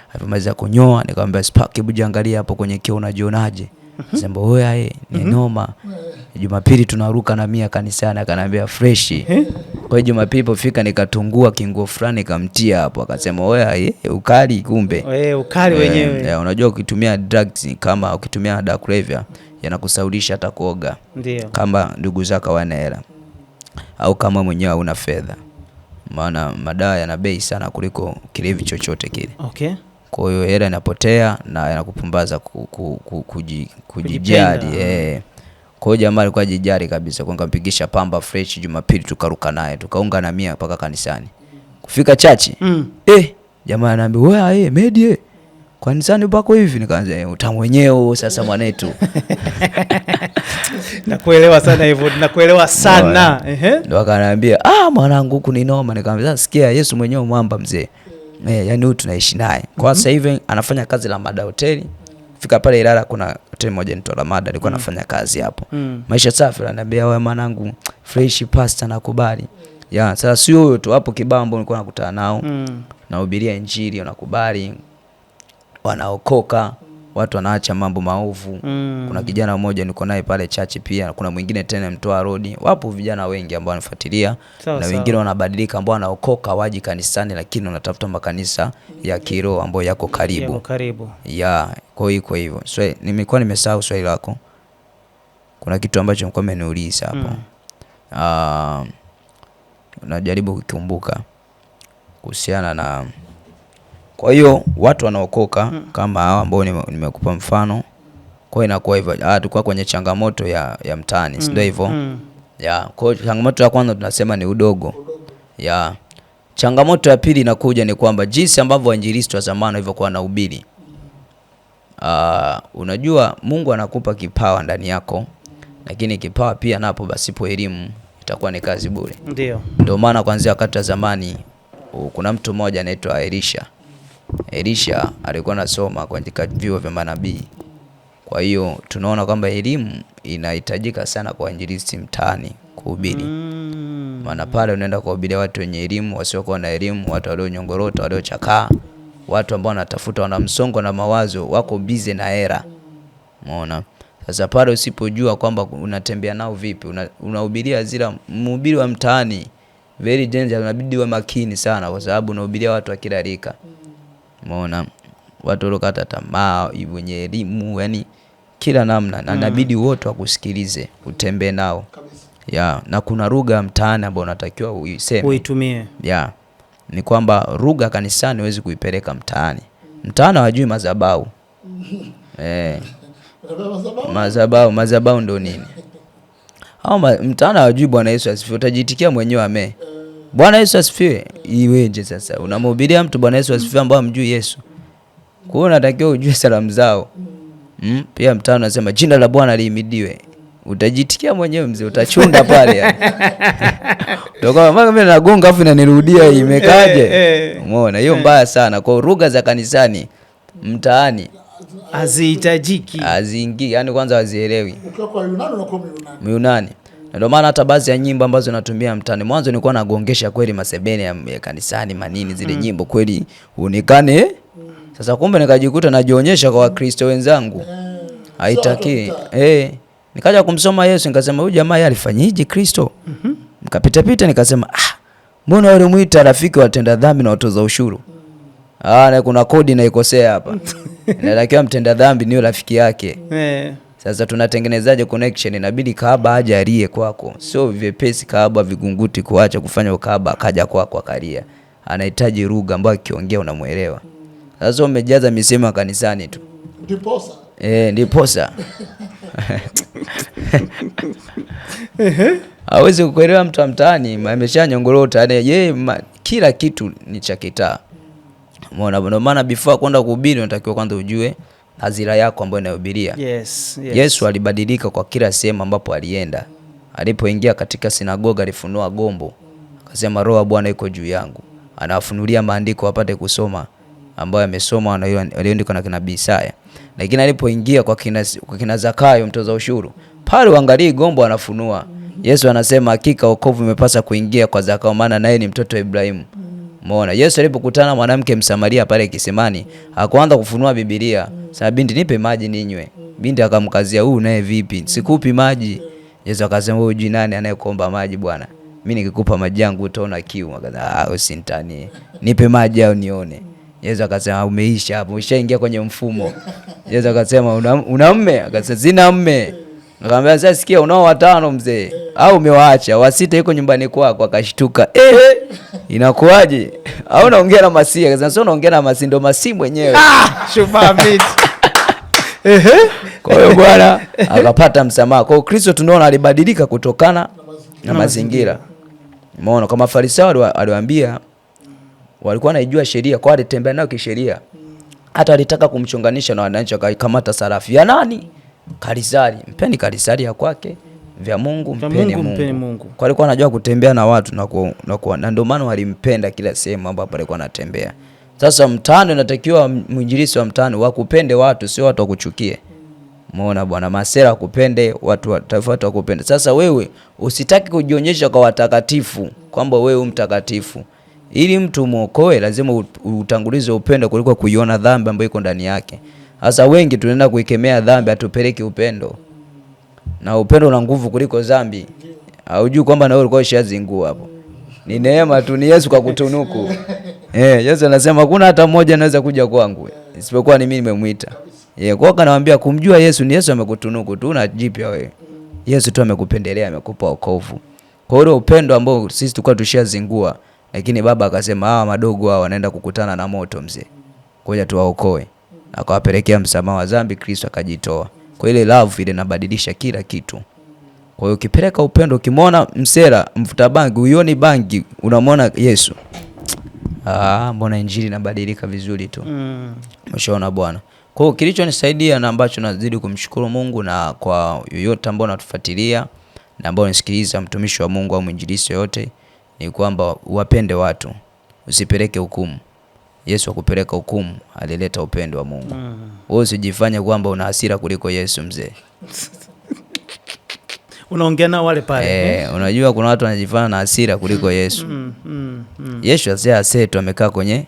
Alipomaliza kunyoa nikamwambia Sparky, hebu jiangalia hapo kwenye kioo unajionaje? Sema wewe ni noma. Jumapili tunaruka na mia kanisani. Akaniambia fresh. Kwa Jumapili ilipofika nikatungua kinguo fulani nikamtia hapo. Akasema wewe ukali kumbe. Ukali wenyewe. Unajua ukitumia drugs kama ukitumia dawa kulevya yanakusaudisha hata kuoga. Ndio. Kama ndugu zako wana hela au kama mwenyewe una fedha. Maana madawa yana bei sana kuliko kilevi chochote kile. Okay. Kwa hiyo hela inapotea na yanakupumbaza kujijali. Kwa hiyo jamaa alikuwa jijari kabisa. Kwa nikampigisha pamba fresh Jumapili tukaruka naye. Tukaunga na mia mpaka kanisani. Kufika chachi. Jamaa ananiambia wewe medie. Kanisani pako hivi? Nikaanza utamu wenyewe sasa mwanetu. Nakuelewa sana hivyo. Nakuelewa sana. Ndio akaniambia mwanangu huku ni noma. Nikamwambia sikia Yesu mwenyewe mwamba mzee. Yani huyu tunaishi naye. Kwa sasa hivi anafanya kazi la Mada hoteli. Fika pale Ilala kuna hoteli moja inaitwa La Mada, alikuwa anafanya kazi hapo. Maisha safi, ananiambia wewe mwanangu fresh pasta nakubali. Sasa sio huyo tu, hapo Kibambo nilikuwa nakutana nao. Nahubiria injili, wanakubali. Wanaokoka, watu wanaacha mambo maovu. Kuna kijana mmoja niko naye pale chachi pia, kuna mwingine tena Mtoa Road. Wapo vijana wengi ambao wanafuatilia na wengine wanabadilika ambao wanaokoka waji kanisani, lakini wanatafuta makanisa ya kiroho ambayo yako karibu. Kwa hivyo. Nimekuwa nimesahau swali lako. Kuna kitu ambacho mko mmeniuliza hapo. Najaribu kukumbuka kuhusiana na. Kwa hiyo watu wanaokoka kama hao ambao nimekupa mfano. Kwa hiyo inakuwa hivyo. Tulikuwa kwenye changamoto ya mtaani, sio hivyo? Kwa hiyo changamoto ya kwanza tunasema ni udogo. Changamoto ya pili inakuja ni kwamba jinsi ambavyo wainjilisti wa zamani walivyokuwa wanahubiri. Unajua Mungu anakupa kipawa ndani yako, lakini kipawa pia napo basipo elimu itakuwa ni kazi bure. Ndio maana kuanzia wakati wa zamani kuna mtu mmoja anaitwa Elisha alikuwa anasoma katika vyuo vya manabii. Kwa hiyo tunaona kwamba elimu inahitajika sana kwa injilisti mtaani kuhubiri. Maana pale unaenda kuhubiria watu wenye elimu, wasiokuwa na elimu, watu walionyongorota, waliochakaa, watu ambao wanatafuta, wana msongo na mawazo, wako busy na hera. Umeona? Sasa pale usipojua kwamba unatembea nao vipi, unahubiria zile mhubiri wa mtaani, very dangerous, unabidi uwe makini sana kwa sababu unahubiria watu wa kila rika. Umeona? watu waliokata tamaa, wenye elimu, yani kila namna, na inabidi wote wakusikilize, utembee nao kabisa. Na kuna lugha mtaani ambayo unatakiwa uiseme, uitumie. Ni kwamba lugha kanisani huwezi kuipeleka mtaani. Mtaani hawajui madhabahu. Madhabahu ndio nini? Mtaani hawajui Bwana Yesu asifiwe. Utajitikia mwenyewe ame. Bwana Yesu asifiwe. Iweje sasa? Unamhubiria mtu Bwana Yesu asifiwe ambao hamjui Yesu. Kwa hiyo unatakiwa ujue salamu zao. Pia mtaani unasema jina la Bwana lihimidiwe. Utajitikia mwenyewe mzee, utachunda pale yani. Ndio kama mimi nagonga afu inanirudia imekaje? Umeona? Hiyo mbaya sana. Kwa lugha za kanisani mtaani hazihitajiki. Haziingii, yani kwanza hazielewi. Ukiwa kwa Yunani unakuwa Myunani. Ndio maana hata baadhi ya nyimbo ambazo natumia mtaani, mwanzo nilikuwa nagongesha kweli masebene ya kanisani manini zile nyimbo kweli uonekane. Sasa kumbe nikajikuta najionyesha kwa Wakristo wenzangu. Haitaki. Nikaja kumsoma Yesu nikasema huyu jamaa yeye alifanyije Kristo? Nikapita pita nikasema mbona wale muita rafiki watenda dhambi na watoza ushuru? Na kuna kodi naikosea hapa. Inatakiwa mtenda dhambi niyo rafiki yake. Sasa tunatengenezaje connection? Inabidi kahaba aje alie kwako. Sio vyepesi kahaba vigunguti kuacha kufanya ukahaba akaja kwako akalia. Anahitaji lugha ambayo akiongea unamuelewa. Sasa umejaza misemo kanisani tu. Ndiposa. Ndiposa. Hawezi kuelewa mtu wa mtaani, ameshanyongolota yeye, kila kitu ni cha kitaa. Umeona? Ndio maana before kwenda kuhubiri unatakiwa kwanza ujue hazira yako ambayo unahubiria. Yes. Yesu alibadilika kwa kila sehemu ambapo alienda. Alipoingia katika sinagoga alifunua gombo. Akasema Roho wa Bwana yuko juu yangu. Anawafunulia maandiko wapate kusoma ambayo yamesoma na aliandika na kinabii Isaya. Lakini alipoingia kwa kina Zakayo mtoza ushuru, pale uangalie gombo anafunua. Yesu anasema hakika wokovu umepasa kuingia kwa Zakayo maana naye ni mtoto wa Ibrahimu. Umeona? Yesu alipokutana na mwanamke Msamaria pale kisimani, akaanza kufunua Biblia. Sasa binti nipe maji ninywe. Binti akamkazia huyu naye vipi? Sikupi maji. Yesu akasema wewe hujui nani anayekuomba maji bwana. Mimi nikikupa maji yangu utaona kiu. Akasema usintanie. Nipe maji au nione. Yesu akasema umeisha hapo, ushaingia kwenye mfumo. Yesu akasema una mme? Akasema sina mme. Akamwambia sasa sikia, unao watano mzee au umewaacha? Wasita yuko nyumbani kwako. Akashtuka. Inakuaje? Au unaongea na Masihi? Akasema sio naongea na Masihi, ndo Masihi mwenyewe. Shumamit. Kwa hiyo Bwana akapata msamaha. Kwa hiyo Kristo tunaona alibadilika kutokana na mazingira. Umeona? Kama Farisayo aliwaambia walikuwa wanaijua sheria, kwa alitembea nayo kisheria. Hata alitaka kumchonganisha na wananchi, akakamata sarafu ya nani? Kaisari. Mpeni Kaisari ya kwake, vya Mungu mpeni Mungu. Kwa alikuwa anajua kutembea na watu na ndio maana walimpenda kila sehemu ambapo alikuwa anatembea. Sasa mtaani unatakiwa mwinjilisti wa mtaani wakupende watu, sio watu wakuchukie. Umeona bwana? Masera wakupende, watu wakupende. Sasa wewe usitaki kujionyesha kwa watakatifu kwamba wewe mtakatifu. Ili mtu muokoe lazima utangulize upendo kuliko kuiona dhambi ambayo iko ndani yake. Sasa wengi tunaenda kuikemea dhambi, atupeleki upendo. Na upendo una nguvu kuliko dhambi. Haujui kwamba na wewe ulikuwa ushazingua hapo. Ni neema tu, ni Yesu kwa kutunuku. Yesu anasema hakuna hata mmoja anaweza kuja kwangu isipokuwa ni mimi nimemuita. Kwa hiyo anawaambia kumjua Yesu ni Yesu amekutunuku tu, na jipya wewe. Yesu tu amekupendelea, amekupa wokovu. Kwa hiyo upendo ambao sisi tulikuwa tushazingua, lakini baba akasema hawa madogo hao wanaenda kukutana na moto mzee. Ngoja tuwaokoe. Akawapelekea msamaha wa dhambi, Kristo akajitoa. Kwa ile love ile inabadilisha kila kitu. Kwa hiyo ukipeleka upendo, ukimwona msera mfuta bangi, uioni bangi, unamwona Yesu. Mbona injili inabadilika vizuri tu. Mshaona bwana. Kwa hiyo kilichonisaidia na ambacho nazidi kumshukuru Mungu, na kwa yoyote ambao natufuatilia na ambao nisikiliza, mtumishi wa Mungu au mwinjilisti yote, ni kwamba uwapende watu, usipeleke hukumu. Yesu akupeleka hukumu, alileta upendo wa Mungu. Wewe usijifanye kwamba una hasira kuliko Yesu mzee. Unaongea na wale pale. Unajua kuna watu wanajifanya na hasira kuliko Yesu. Yesu asetu amekaa kwenye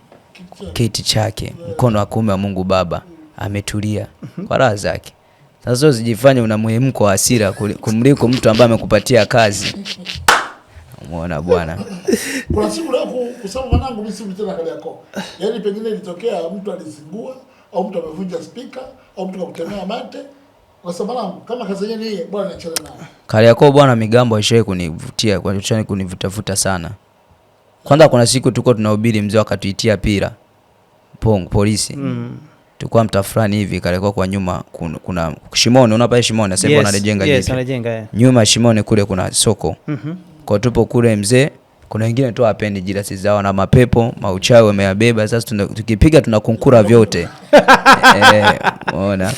kiti chake, mkono wa kuume wa Mungu Baba, ametulia kwa raha zake. Sasa usijifanye una muhemko wa hasira kumliko mtu ambaye amekupatia kazi. Umeona bwana? Kuna siku leo kusema mwanangu mimi si tena kale yako. Yaani pengine ilitokea mtu alizingua, au mtu amevunja speaker au mtu kakutemea mate. Kwa sababu kama kazi yenyewe ni bwana niachane nayo. Kariakoo bwana, migambo haishawahi kunivutia, kwa hiyo kunivutafuta sana. Kwanza kuna siku tulikuwa tunahubiri, mzee akatuitia pira polisi. Tulikuwa mtaa fulani hivi Kariakoo, kwa nyuma kuna Shimoni, unapaa Shimoni sasa hivi wanajenga hivi. Yes, anajenga. Nyuma Shimoni kule kuna soko. Kwa tupo kule mzee, kuna wengine tu hapendi jirasi zao na mapepo, mauchawi wameyabeba. Sasa tukipiga tunakunkura vyote. Unaona?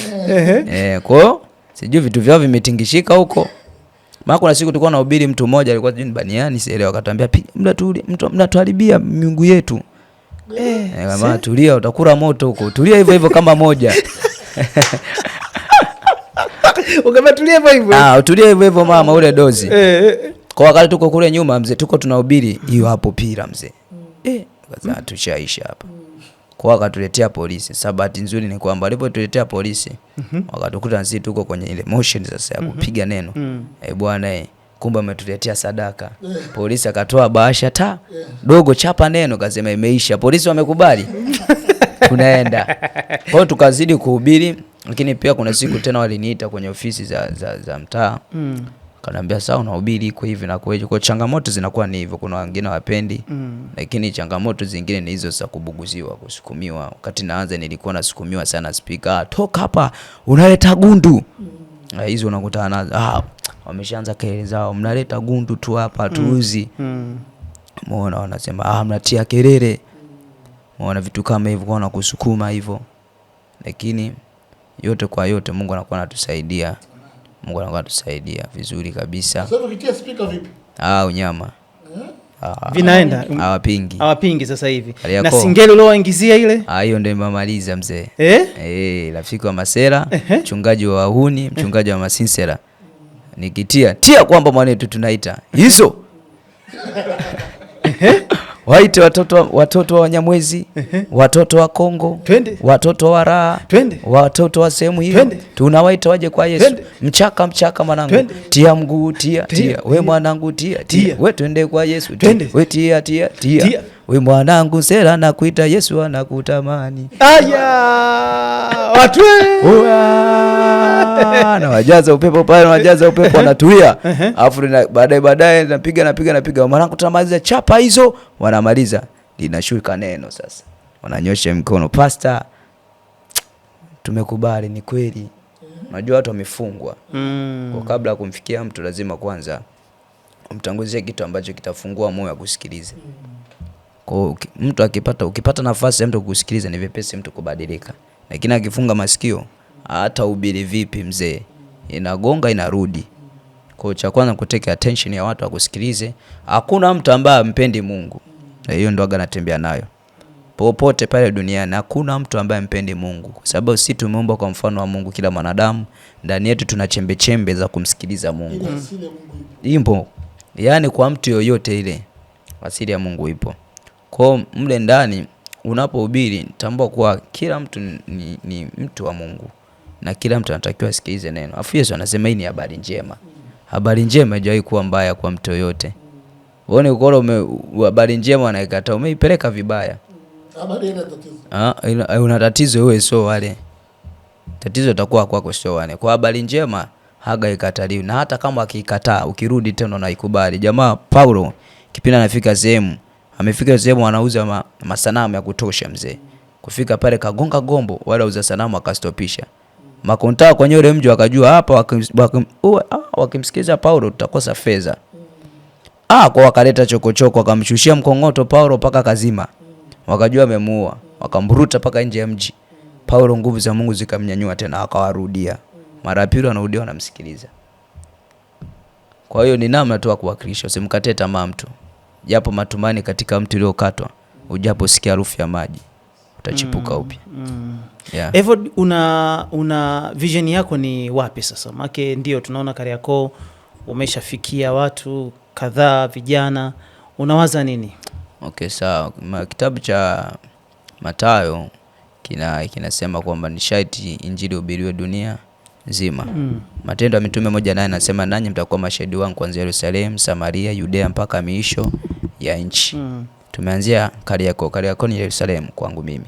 Kwa sijui vitu vyao vimetingishika huko. Maana kuna siku tulikuwa nahubiri, mtu mmoja alikuwa sijui baniani sielewa, akatambia mnatuharibia miungu yetu. Kama tulia utakula moto huko. Tulia hivyo hivyo kama moja. Ukabatulia hivyo hivyo. Utulia hivyo hivyo mama, ule dozi. Kwa wakati tuko kule nyuma mzee, tuko tunahubiri hiyo hapo pira mzee. Kaza tushaisha hapa. Kwa wakatuletea polisi. Sabati nzuri ni kwamba alipotuletea polisi, wakatukuta sisi tuko kwenye ile motion sasa ya kupiga neno. Bwana kumbe ametuletea sadaka. Polisi akatoa bahasha dogo, chapa neno, kasema imeisha. Polisi wamekubali. Tunaenda. Kwa hiyo tukazidi kuhubiri, lakini pia kuna siku tena waliniita kwenye ofisi za mtaa. Kaniambia sawa, unahubiri iko hivi na kwa hiyo. Kwa changamoto zinakuwa ni hivyo, kuna wengine wapendi. Lakini changamoto zingine ni hizo za kubuguziwa, kusukumiwa. Wakati naanza nilikuwa nasukumiwa sana speaker, toka hapa unaleta gundu. Hizo unakutana nazo. Wameshaanza kelele zao, mnaleta gundu tu hapa tuuzi. Muona wanasema mnatia kelele. Muona vitu kama hivyo, kwa kusukuma hivyo. Lakini yote kwa yote Mungu anakuwa anatusaidia. Mungu anakuwa anatusaidia vizuri kabisa. Sasa ukitia speaker vipi? Unyama. Vinaenda. Hawapingi sasa hivi. Na singeli ulioingizia ile? Hiyo ndio nimemaliza mzee. Rafiki wa Masera, mchungaji wa wahuni, mchungaji wa masinsera. Nikitia kwamba mwanetu tunaita hizo. Waite watoto wa Wanyamwezi, watoto wa Kongo, watoto wa Raha, watoto wa sehemu hiyo. Tunawaita waje kwa Yesu. Mchaka mwanangu, tia mguu, tia. We mwanangu, tia. We twende kwa Yesu. We tia. We mwanangu, Sera nakuita, Yesu anakutamani. Watu na wajaza upepo pale, wajaza upepo wanatulia. Alafu baadaye napiga mwanangu, tunamaliza chapa hizo, wanamaliza linashuka neno sasa. Wananyosha mkono, pastor tumekubali, ni kweli. Unajua watu wamefungwa. Kwa kabla kumfikia mtu lazima kwanza umtanguzie kitu ambacho kitafungua moyo kusikiliza. Kwa mtu ukipata nafasi ya mtu kusikiliza, ni vipesi mtu kubadilika. Lakini akifunga masikio, hata ubiri vipi mzee, inagonga inarudi. Kwa cha kwanza kuteka attention ya watu wakusikilize. Hakuna mtu ambaye ampendi Mungu. Na hiyo ndo anatembea nayo. Popote pale duniani hakuna mtu ambaye ampendi Mungu. Kwa sababu sisi tumeumbwa kwa mfano wa Mungu, kila mwanadamu ndani yetu tuna chembe za kumsikiliza Mungu. Ipo. Yaani kwa mtu yoyote ile asili ya Mungu ipo. Kwa mle ndani unapohubiri, tambua kuwa kila mtu ni mtu wa Mungu na kila mtu anatakiwa asikilize neno. Afu Yesu anasema hii ni habari njema. Habari njema haijawahi kuwa mbaya kwa mtu yoyote. Uone ukoro habari njema anaikataa, umeipeleka vibaya. Habari ina tatizo. Una tatizo wewe, sio wale. Tatizo litakuwa kwako, sio wale. Kwa habari njema haga ikataliwi, na hata kama akikataa ukirudi tena na ikubali. Jamaa Paulo kipindi anafika sehemu, amefika sehemu anauza masanamu ya kutosha mzee. Kufika pale kagonga gombo, wala uza sanamu akastopisha. Makontaa kwenye ule mji wakajua hapa wakimsikiza Paulo tutakosa fedha. Kwa wakaleta chokochoko, wakamshushia mkongoto Paulo paka kazima. Wakajua amemuua, wakamburuta paka nje ya mji. Paulo nguvu za Mungu zikamnyanyua tena akawarudia. Mara pili anarudia anamsikiliza. Kwa hiyo ni namna tu kuwakilisha, usimkate tamaa mtu. Japo matumani katika mti uliokatwa, ujaposikia harufu ya maji, utachipuka upya. Evod, una vision yako ni wapi sasa? Maana ndio tunaona Kariakoo umeshafikia watu kadhaa, vijana. Unawaza nini? Okay, sawa. Kitabu cha Mathayo kinasema kwamba ni sharti injili hubiriwe dunia nzima. Matendo ya Mitume 1:8 nasema nanyi mtakuwa mashahidi wangu kuanzia Yerusalemu, Samaria, Judea mpaka miisho ya nchi. Tumeanzia Kariakoo. Kariakoo ni Yerusalemu kwangu mimi.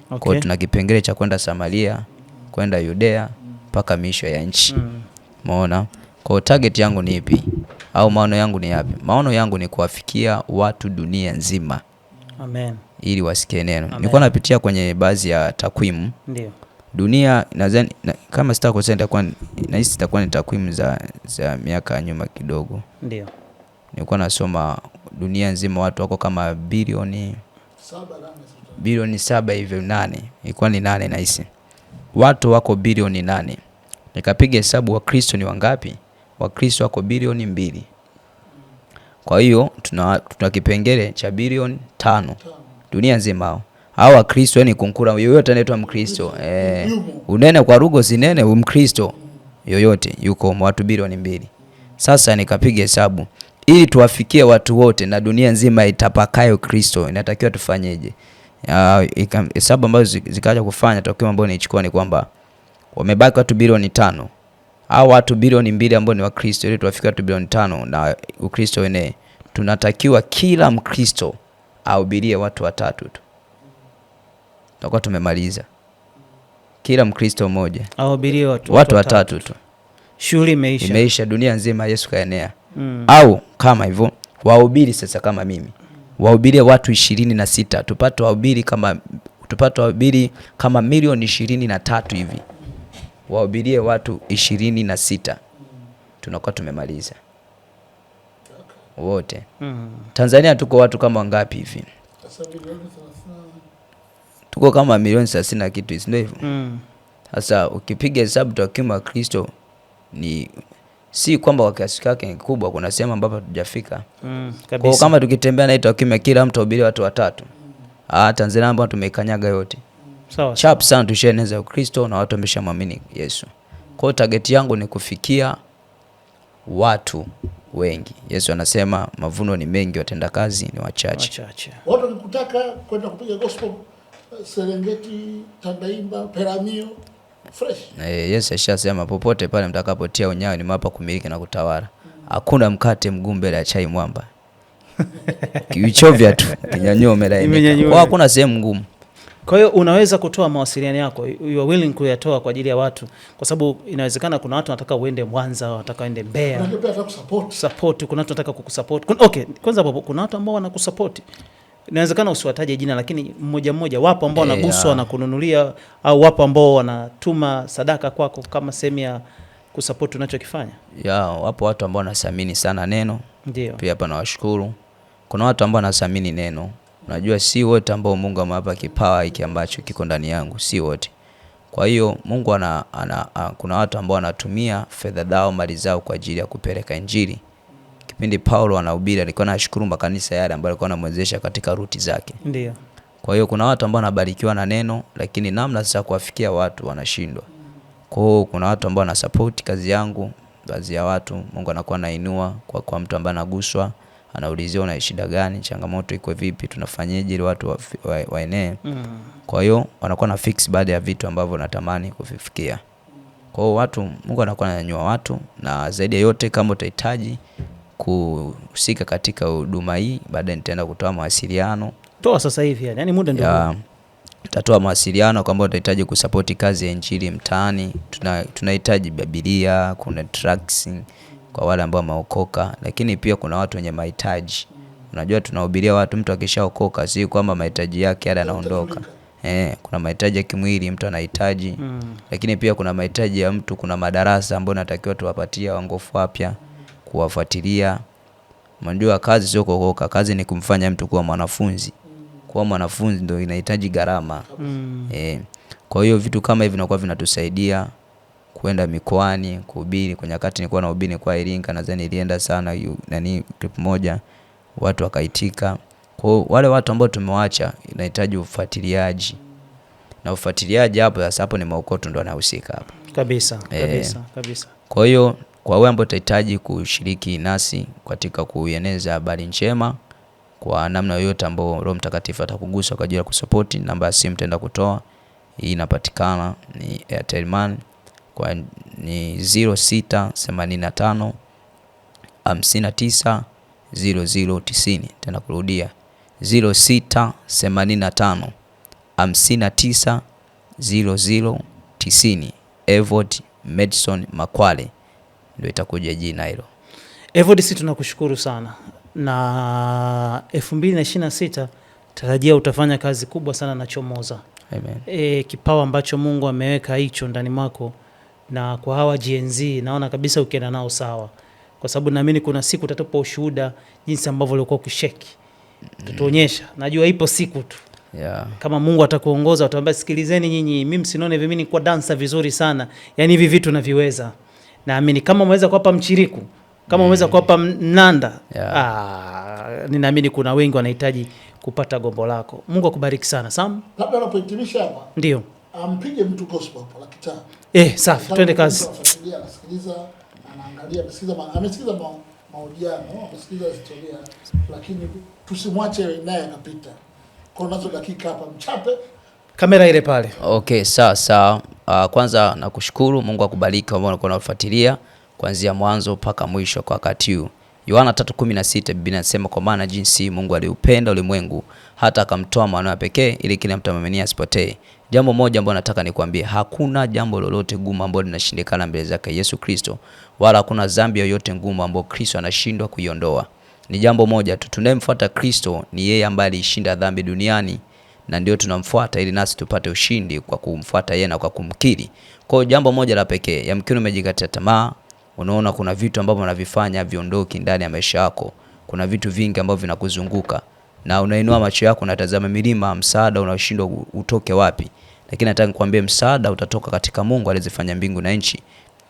Kwa hiyo tuna kipengele cha kwenda Samaria, kwenda Yudea mpaka miisho ya nchi. Umeona? Kwa hiyo target yangu ni ipi? Au maono yangu ni yapi? Maono yangu ni kuwafikia watu dunia nzima. Amen. Ili wasikie neno. Nilikuwa napitia kwenye baadhi ya takwimu. Ndio. Dunia nadhani kama sitakosea itakuwa ni takwimu za miaka nyuma kidogo. Ndio. Nilikuwa nasoma dunia nzima watu wako kama bilioni 7 hivyo 8. Ilikuwa ni 8 nahisi. Watu wako bilioni 8. Nikapiga hesabu Wakristo ni wangapi? Wakristo wako bilioni 2. Kwa hiyo tuna kipengele cha bilioni 5 dunia nzima. Hao Wakristo ni kunkura yoyote anaitwa Mkristo. Unene kwa rugo sinene Mkristo yoyote yuko watu bilioni 2. Sasa nikapiga hesabu ili tuwafikie watu wote na dunia nzima itapakayo Kristo, inatakiwa tufanyeje? Hesabu ambazo zikaja kufanya, takwimu ambayo nichukua ni kwamba wamebaki watu bilioni 5. Hao watu bilioni 2 ambao ni wa Kristo, ili tuwafikie watu bilioni 5 na Ukristo wenyewe, tunatakiwa kila Mkristo ahubirie watu 3 tu. Tutakuwa tumemaliza. Kila Mkristo mmoja ahubirie watu 3 tu. Shughuli imeisha. Imeisha, dunia nzima Yesu kaenea. Au kama hivyo wahubiri sasa kama mimi. Wahubirie watu 26. Tupate wahubiri kama milioni 23 hivi. Wahubirie watu 26. Tunakuwa tumemaliza. Wote. Tanzania tuko watu kama wangapi hivi? Tuko kama milioni 30 na kitu, ndio hivyo. Sasa ukipiga hesabu takwimu wa Kristo ni si kwamba kwa kiasi chake kikubwa, kuna sehemu ambapo hatujafika. Kwa kama tukitembea na takwimu kila mtu ahubiri watu 3. Tanzania ambapo tumekanyaga yote. Sawa. Chap sana tushaeneza Ukristo na watu wameshamwamini Yesu. Kwa target yangu ni kufikia watu wengi. Yesu anasema mavuno ni mengi, watenda kazi ni wachache. Watu wakikutaka kwenda kupiga gospel Serengeti, Tandahimba, Peramiho, fresh. Yesu ashasema popote pale mtakapotia unyayo nimewapa kumiliki na kutawala. Hakuna mkate mgumu mbele ya chai mwamba. Kiuchovya tu kinyanyua umelainika. Kwa hakuna sehemu ngumu. Kwa hiyo unaweza kutoa mawasiliano yako, you are willing kuyatoa kwa ajili ya watu, kwa sababu inawezekana kuna watu wanataka uende Mwanza, wanataka uende Mbeya. Support, kuna watu wanataka kukusupport. Okay, kwanza hapo kuna watu ambao wanakusupport. Inawezekana usiwataje jina, lakini mmoja wapo ambao wanaguswa na kununulia, au wapo ambao wanatuma sadaka kwako kama sehemu ya kusupport unachokifanya. Wapo watu ambao wanathamini sana neno. Ndio. Pia hapa nawashukuru. Kuna watu ambao wanathamini neno. Unajua si wote ambao Mungu amewapa kipawa hiki ambacho kiko ndani yangu, si wote. Kwa hiyo Mungu kuna watu ambao wanatumia fedha zao, mali zao kwa ajili ya kupeleka injili. Kipindi Paulo anahubiri alikuwa anashukuru makanisa yale ambayo alikuwa anamwezesha katika ruti zake. Ndio. Kwa hiyo kuna watu ambao wanabarikiwa na neno, lakini namna sasa kuwafikia watu wanashindwa. Kwa hiyo kuna watu ambao wanasupport kazi yangu, baadhi ya watu Mungu anakuwa anainua kwa mtu ambaye anaguswa, anaulizia una shida gani, changamoto iko vipi, tunafanyaje ili watu waenee. Kwa hiyo wanakuwa na fix baadhi ya vitu ambavyo natamani kufikia. Kwa hiyo watu Mungu anakuwa ananyanyua watu, na zaidi ya yote kama utahitaji kuhusika katika huduma hii, baadaye nitaenda kutoa mawasiliano. Toa sasa hivi yani muda ndio. Tutatoa mawasiliano kwamba utahitaji kusupport kazi ya injili mtaani. Tunahitaji Biblia, kuna tracts kwa wale ambao wameokoka, lakini pia kuna watu wenye mahitaji. Unajua tunahubiria watu, mtu akishaokoka si kwamba mahitaji yake yale yanaondoka. Kuna mahitaji ya kimwili mtu anahitaji. Lakini pia kuna mahitaji ya mtu, kuna madarasa ambayo natakiwa tuwapatie wangofu wapya, kuwafuatilia. Unajua kazi sio kuokoka, kazi ni kumfanya mtu kuwa mwanafunzi. Kuwa mwanafunzi ndio inahitaji gharama. Kwa hiyo vitu kama hivi vinakuwa vinatusaidia kwenda mikoani kuhubiri. Kwa nyakati nilikuwa nahubiri kwa Iringa, nadhani ilienda sana clip moja, watu wakaitika. Kwa wale watu ambao tumewaacha inahitaji ufuatiliaji. Na ufuatiliaji hapo ni maokoto ndo anahusika hapa. Kabisa. Kwa hiyo kwa wewe ambao utahitaji kushiriki nasi katika kuieneza habari njema kwa namna yoyote ambao Roho Mtakatifu atakugusa kwa ajili ya kusupport, namba ya simu tenda kutoa. Hii inapatikana ni Airtel Money ni 0685 59 0090. Tena kurudia 0685 590090 Evod Madison Makwale, ndio itakuja jina hilo. Evod, sisi tunakushukuru sana, na 2026 tarajia utafanya kazi kubwa sana na Chomoza. Amen. Kipawa ambacho Mungu ameweka hicho ndani mwako, na kwa hawa GNZ naona kabisa ukienda nao sawa, kwa sababu naamini kuna siku utatupa ushuhuda jinsi ambavyo ulikuwa ukisheki. Tutuonyesha, najua ipo siku tu. Yeah. Kama Mungu atakuongoza, utaambia sikilizeni nyinyi, mimi msinione hivi, mimi nilikuwa dancer vizuri sana. Yaani hivi vitu naviweza. Naamini kama umeweza kuwapa mchiriku, kama umeweza kuwapa mnanda, ninaamini kuna wengi wanahitaji kupata gombo lako. Mungu akubariki sana. Sam? Labda unapohitimisha hapa. Ndio. Ampige mtu gospel hapo la kitaa. Safi, twende kazi. Anasikiliza, anaangalia, amesikiza mahojiano, amesikiza historia, lakini tusimwache naye akapita. Kwa nazo dakika hapa mchape. Kamera ile pale. Okay, sawa. Kwanza nakushukuru, Mungu akubariki ambao unakuwa unafuatilia kuanzia mwanzo mpaka mwisho kwa wakati huu. Yohana 3:16 Biblia inasema kwa maana jinsi Mungu aliupenda ulimwengu hata akamtoa mwanawe pekee ili kila mtu amwamini asipotee. Jambo moja ambalo nataka nikwambie, hakuna jambo lolote gumu ambalo linashindikana mbele zake Yesu Kristo, wala hakuna dhambi yoyote ngumu ambayo Kristo anashindwa kuiondoa. Ni jambo moja tu, tunayemfuata Kristo ni yeye ambaye alishinda dhambi duniani, na ndio tunamfuata ili nasi tupate ushindi kwa kumfuata yeye na kwa kumkiri. Kwa jambo moja la pekee, yamkini umejikatia tamaa, unaona kuna vitu ambavyo unavifanya viondoki ndani ya maisha yako, kuna vitu vingi ambavyo vinakuzunguka na unainua macho yako unatazama milima, msaada unashindwa utoke wapi. Lakini nataka nikwambie msaada utatoka katika Mungu aliyezifanya mbingu na nchi.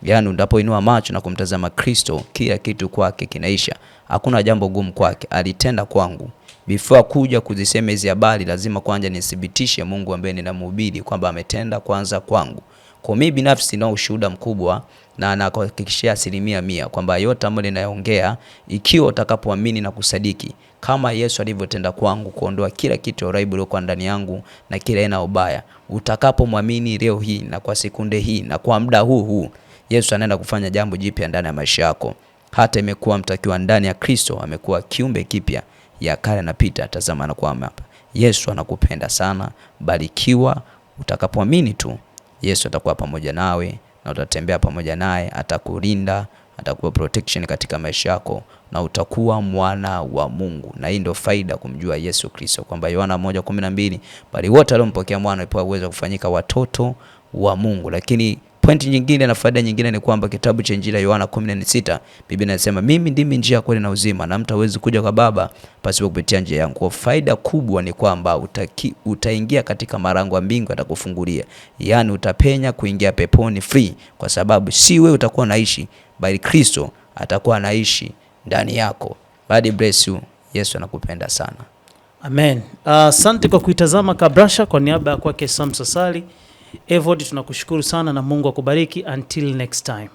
Yaani unapoinua macho na kumtazama Kristo, kila kitu kwake kinaisha. Hakuna jambo gumu kwake. Alitenda kwangu. Before kuja kuzisema hizi habari, lazima kwanza nithibitishe Mungu ambaye ninamhubiri kwamba ametenda kwanza kwangu. Kwa mimi binafsi na ushuhuda mkubwa, na nakuhakikishia 100% kwamba yote ambayo ninayoongea, ikiwa utakapoamini na kusadiki kama Yesu alivyotenda kwangu kuondoa kila kitu uraibu uliokuwa ndani yangu na kila aina ubaya, utakapomwamini leo hii na kwa sekunde hii na kwa muda huu, Yesu anaenda kufanya jambo jipya ndani ya maisha yako. Hata imekuwa mtakiwa ndani ya Kristo, amekuwa kiumbe kipya, ya kale yanapita, tazama anakuwa hapa. Yesu anakupenda sana. Barikiwa. Utakapoamini tu, Yesu atakuwa pamoja nawe na utatembea pamoja naye, atakulinda, atakupa protection katika maisha yako na utakuwa mwana wa Mungu. Na hii ndio faida kumjua Yesu Kristo, kwamba Yohana 1:12 bali wote waliompokea mwana walipewa uwezo kufanyika watoto wa Mungu. Lakini pointi nyingine na faida nyingine ni kwamba kitabu cha Injili ya Yohana 14:6 Biblia inasema mimi ndimi njia, kweli na uzima, na mtu hawezi kuja kwa Baba pasipo kupitia njia yangu. Kwa faida kubwa ni kwamba utaingia katika malango ya mbingu, atakufungulia. Yaani utapenya kuingia peponi free, kwa sababu si wewe utakuwa naishi, bali Kristo atakuwa anaishi ndani yako. God bless you. Yesu anakupenda sana. Amen. Asante kwa kuitazama Kabrasha. Kwa niaba ya kwake Sam Sasali, Evod, tunakushukuru sana na Mungu akubariki. Until next time.